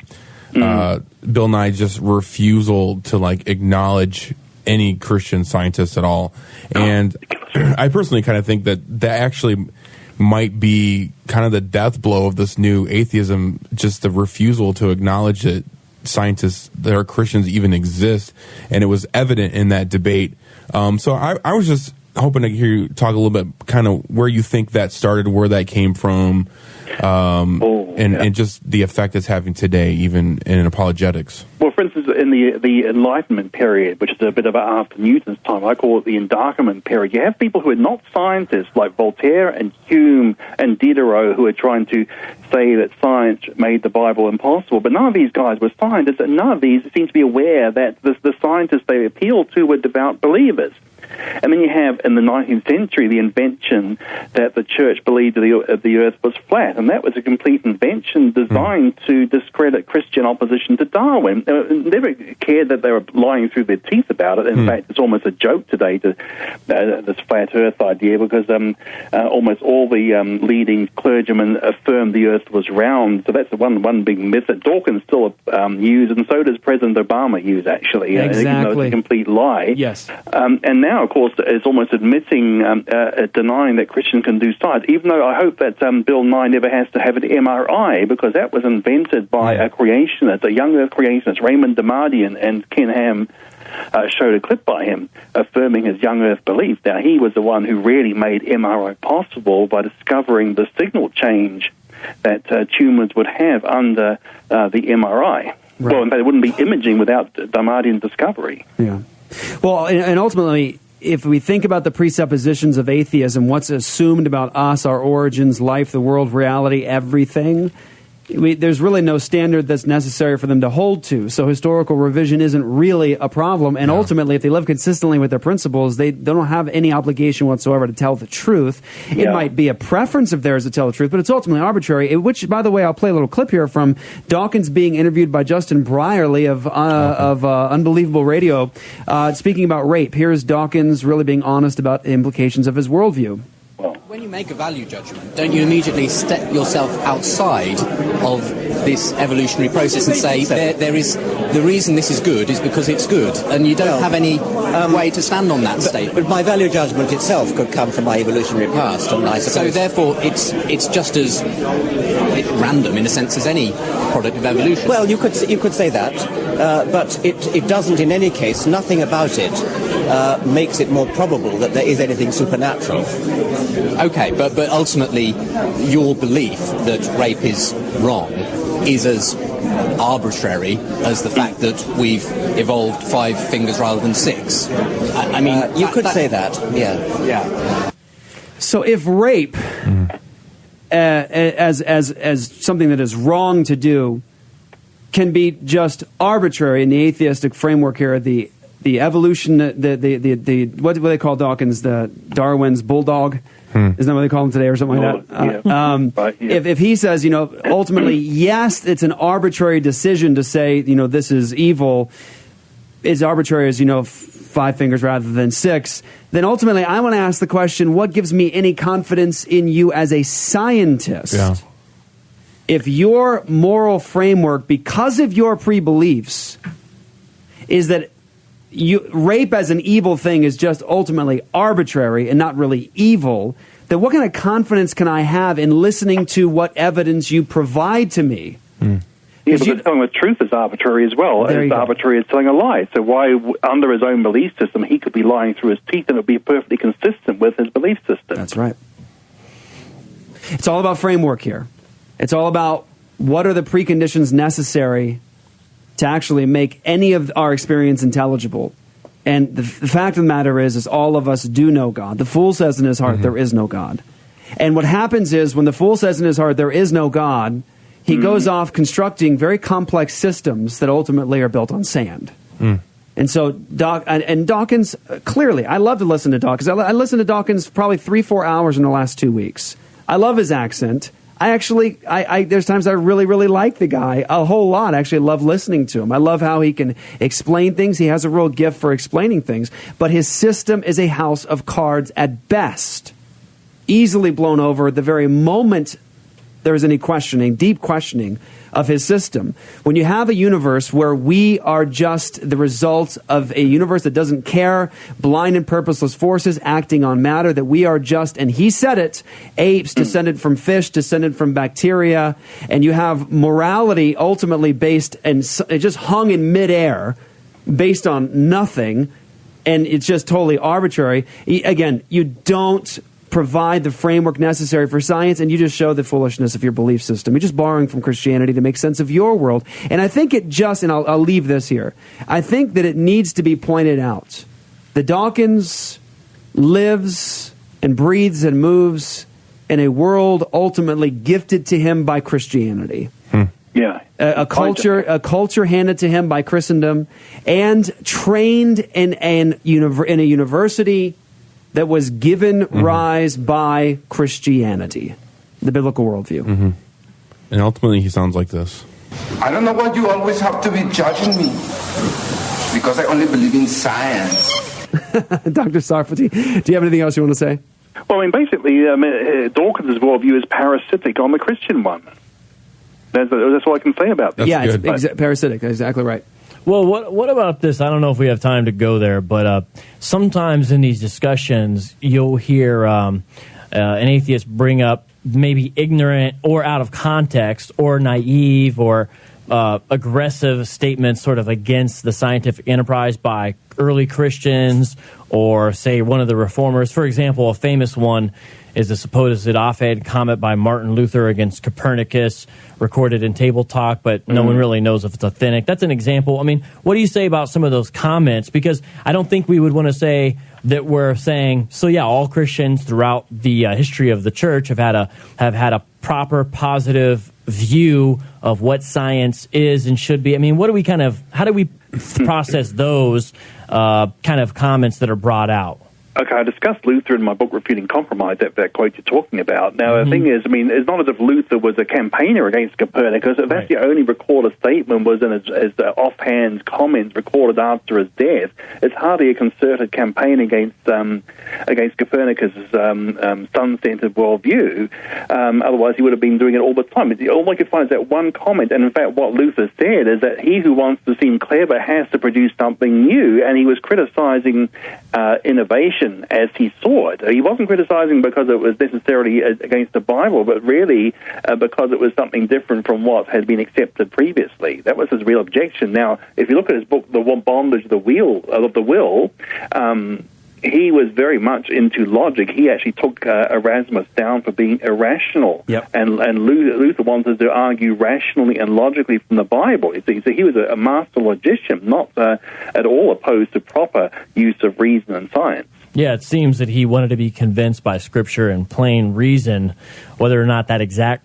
F: Bill Nye's just refusal to acknowledge any Christian scientists at all. And I personally kind of think that actually might be kind of the death blow of this new atheism, just the refusal to acknowledge that scientists that are Christians even exist. And it was evident in that debate. So I was just hoping to hear you talk a little bit kind of where you think that started, where that came from, and just the effect it's having today, even in apologetics.
G: Well, for instance, in the Enlightenment period, which is a bit of after Newton's time, I call it the Endarkenment period, you have people who are not scientists, like Voltaire and Hume and Diderot, who are trying to say that science made the Bible impossible. But none of these guys were scientists, and none of these seem to be aware that the scientists they appealed to were devout believers. And then you have, in the 19th century, the invention that the church believed the earth was flat, and that was a complete invention designed to discredit Christian opposition to Darwin. Never cared that they were lying through their teeth about it. In fact, it's almost a joke today, this flat earth idea, because almost all the leading clergymen affirmed the earth was round. So that's one big myth that Dawkins still uses, and so does President Obama use, actually, even though it's a complete lie.
B: Yes.
G: And now of course, is almost admitting, denying that Christians can do science, even though I hope that Bill 9 never has to have an MRI, because that was invented by a creationist, a young earth creationist, Raymond Damadian, and Ken Ham showed a clip by him affirming his young earth belief. Now, he was the one who really made MRI possible by discovering the signal change that tumors would have under the MRI. Right. Well, in fact, it wouldn't be imaging without Damadian's discovery.
B: Yeah. Well, and ultimately, if we think about the presuppositions of atheism, what's assumed about us, our origins, life, the world, reality, everything, there's really no standard that's necessary for them to hold to. So historical revision isn't really a problem. And ultimately, if they live consistently with their principles, they don't have any obligation whatsoever to tell the truth. It might be a preference of theirs to tell the truth, but it's ultimately arbitrary, which, by the way, I'll play a little clip here from Dawkins being interviewed by Justin Brierley of Unbelievable Radio, speaking about rape. Here's Dawkins really being honest about the implications of his worldview.
N: When you make a value judgment, don't you immediately step yourself outside of this evolutionary process and say there is the reason this is good is because it's good, and you don't have any way to stand on that statement?
O: But my value judgment itself could come from my evolutionary past, and I suppose.
N: So therefore, it's just as random in a sense as any product of evolution.
O: Well, you could say that, but it doesn't. In any case, nothing about it makes it more probable that there is anything supernatural.
N: Okay, but ultimately, your belief that rape is wrong is as arbitrary as the fact that we've evolved 5 fingers rather than 6. I mean,
O: you could say that. Yeah.
B: So if rape, as something that is wrong to do, can be just arbitrary in the atheistic framework here, the evolution, the what do they call Dawkins, the Darwin's bulldog? Isn't that what they call him today or something like that? If he says, ultimately, yes, it's an arbitrary decision to say, this is evil, is arbitrary as, 5 fingers rather than 6, then ultimately I want to ask the question, what gives me any confidence in you as a scientist? Yeah. If your moral framework, because of your pre-beliefs, is that rape as an evil thing is just ultimately arbitrary and not really evil, then what kind of confidence can I have in listening to what evidence you provide to me?
G: Yeah, because telling the truth is arbitrary as well. It's arbitrary as telling a lie. So why, under his own belief system, he could be lying through his teeth and it would be perfectly consistent with his belief system.
B: That's right. It's all about framework here. It's all about what are the preconditions necessary to actually make any of our experience intelligible. And the fact of the matter is all of us do know God. The fool says in his heart, there is no God. And what happens is when the fool says in his heart, there is no God, he goes off constructing very complex systems that ultimately are built on sand. And so Dawkins, clearly, I love to listen to Dawkins. I listened to Dawkins probably 3-4 hours in the last 2 weeks. I love his accent. There's times I really, really like the guy a whole lot. I actually love listening to him. I love how he can explain things. He has a real gift for explaining things. But his system is a house of cards at best. Easily blown over the very moment there is any questioning, deep questioning of his system. When you have a universe where we are just the result of a universe that doesn't care, blind and purposeless forces acting on matter, that we are just, and he said it, apes descended from fish, descended from bacteria, and you have morality ultimately based, and it just hung in midair, based on nothing, and it's just totally arbitrary. Again, you don't provide the framework necessary for science, and you just show the foolishness of your belief system. You're just borrowing from Christianity to make sense of your world. And I think it just, and I'll leave this here, I think that it needs to be pointed out that Dawkins lives and breathes and moves in a world ultimately gifted to him by Christianity.
G: Yeah.
B: A culture handed to him by Christendom, and trained in a university that was given rise by Christianity, the biblical worldview.
F: And ultimately, he sounds like this.
P: I don't know why you always have to be judging me, because I only believe in science.
B: Dr. Sarfati, do you have anything else you want to say?
G: Well, I mean, basically, Dawkins' worldview is parasitic on the Christian one. That's all I can say about that.
B: It's parasitic. That's exactly right.
C: Well, what about this? I don't know if we have time to go there, but sometimes in these discussions, you'll hear an atheist bring up maybe ignorant or out of context or naive or aggressive statements sort of against the scientific enterprise by early Christians or, say, one of the reformers. For example, a famous one is the supposed offhand comment by Martin Luther against Copernicus, recorded in Table Talk, but no one really knows if it's authentic. That's an example. I mean, what do you say about some of those comments? Because I don't think we would want to say that we're saying, so yeah, all Christians throughout the history of the church have had a proper, positive view of what science is and should be. I mean, how do we process those kind of comments that are brought out?
G: Okay, I discussed Luther in my book, Refuting Compromise, that quote you're talking about. Now, the thing is, I mean, it's not as if Luther was a campaigner against Copernicus. If that's the only recorded statement was in his offhand comments recorded after his death, it's hardly a concerted campaign against Copernicus' sun-centered worldview. Otherwise, he would have been doing it all the time. All I could find is that one comment, and in fact, what Luther said is that he who wants to seem clever has to produce something new, and he was criticizing innovation as he saw it. He wasn't criticizing because it was necessarily against the Bible, but really because it was something different from what had been accepted previously. That was his real objection. Now, if you look at his book, The Bondage of the Will, he was very much into logic. He actually took Erasmus down for being irrational. Yep. And Luther wanted to argue rationally and logically from the Bible. You see. So he was a master logician, not at all opposed to proper use of reason and science.
C: Yeah, it seems that he wanted to be convinced by Scripture and plain reason, whether or not that exact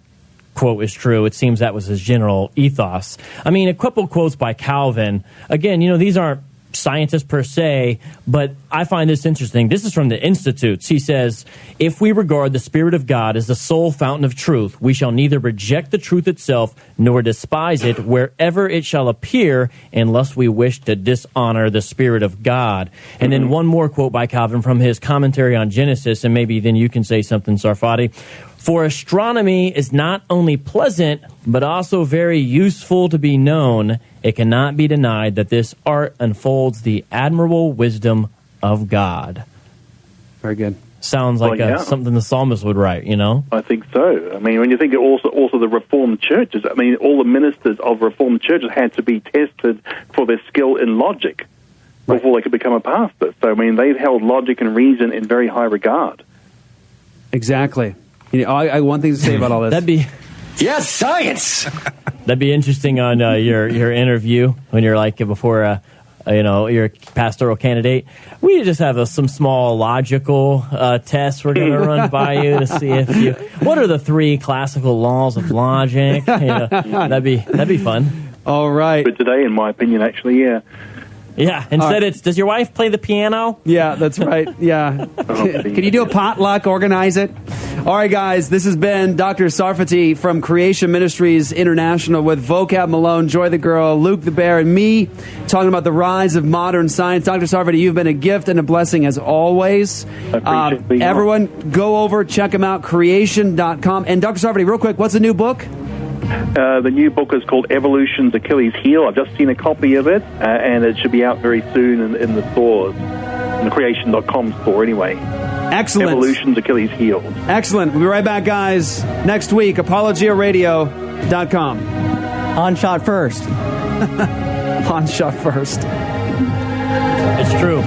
C: quote is true. It seems that was his general ethos. I mean, a couple quotes by Calvin. Again, these aren't scientists per se, but I find this interesting. This is from the Institutes. He says, if we regard the Spirit of God as the sole fountain of truth, we shall neither reject the truth itself nor despise it wherever it shall appear, unless we wish to dishonor the Spirit of God. And then one more quote by Calvin from his commentary on Genesis, and maybe then you can say something, Sarfati. For astronomy is not only pleasant, but also very useful to be known. It cannot be denied that this art unfolds the admirable wisdom of God.
B: Very good.
C: Sounds like something the psalmist would write,
G: I think so. I mean, when you think of also the Reformed churches, I mean, all the ministers of Reformed churches had to be tested for their skill in logic before they could become a pastor. So, I mean, they've held logic and reason in very high regard.
B: Exactly. I one thing to say about all this.
C: That'd be
I: science.
C: That'd be interesting on your interview when you're like before you're a pastoral candidate. We just have some small logical tests we're going to run by you to see if you. What are the 3 classical laws of logic? That'd be fun.
B: All right.
G: But today, in my opinion, actually, yeah.
C: Yeah, instead it's, does your wife play the piano?
B: Yeah, that's right. Yeah. Can you do a potluck, organize it? All right, guys, this has been Dr. Sarfati from Creation Ministries International with Vocab Malone, Joy the Girl, Luke the Bear, and me talking about the rise of modern science. Dr. Sarfati, you've been a gift and a blessing as always. Everyone, go over, check them out, creation.com. And Dr. Sarfati, real quick, what's the new book?
G: The new book is called Evolution's Achilles Heel. I've just seen a copy of it, and it should be out very soon in the stores, in the creation.com store anyway.
B: Excellent.
G: Evolution's Achilles Heel.
B: Excellent. We'll be right back, guys, next week. ApologiaRadio.com.
Q: On shot first.
B: On shot first.
C: It's true.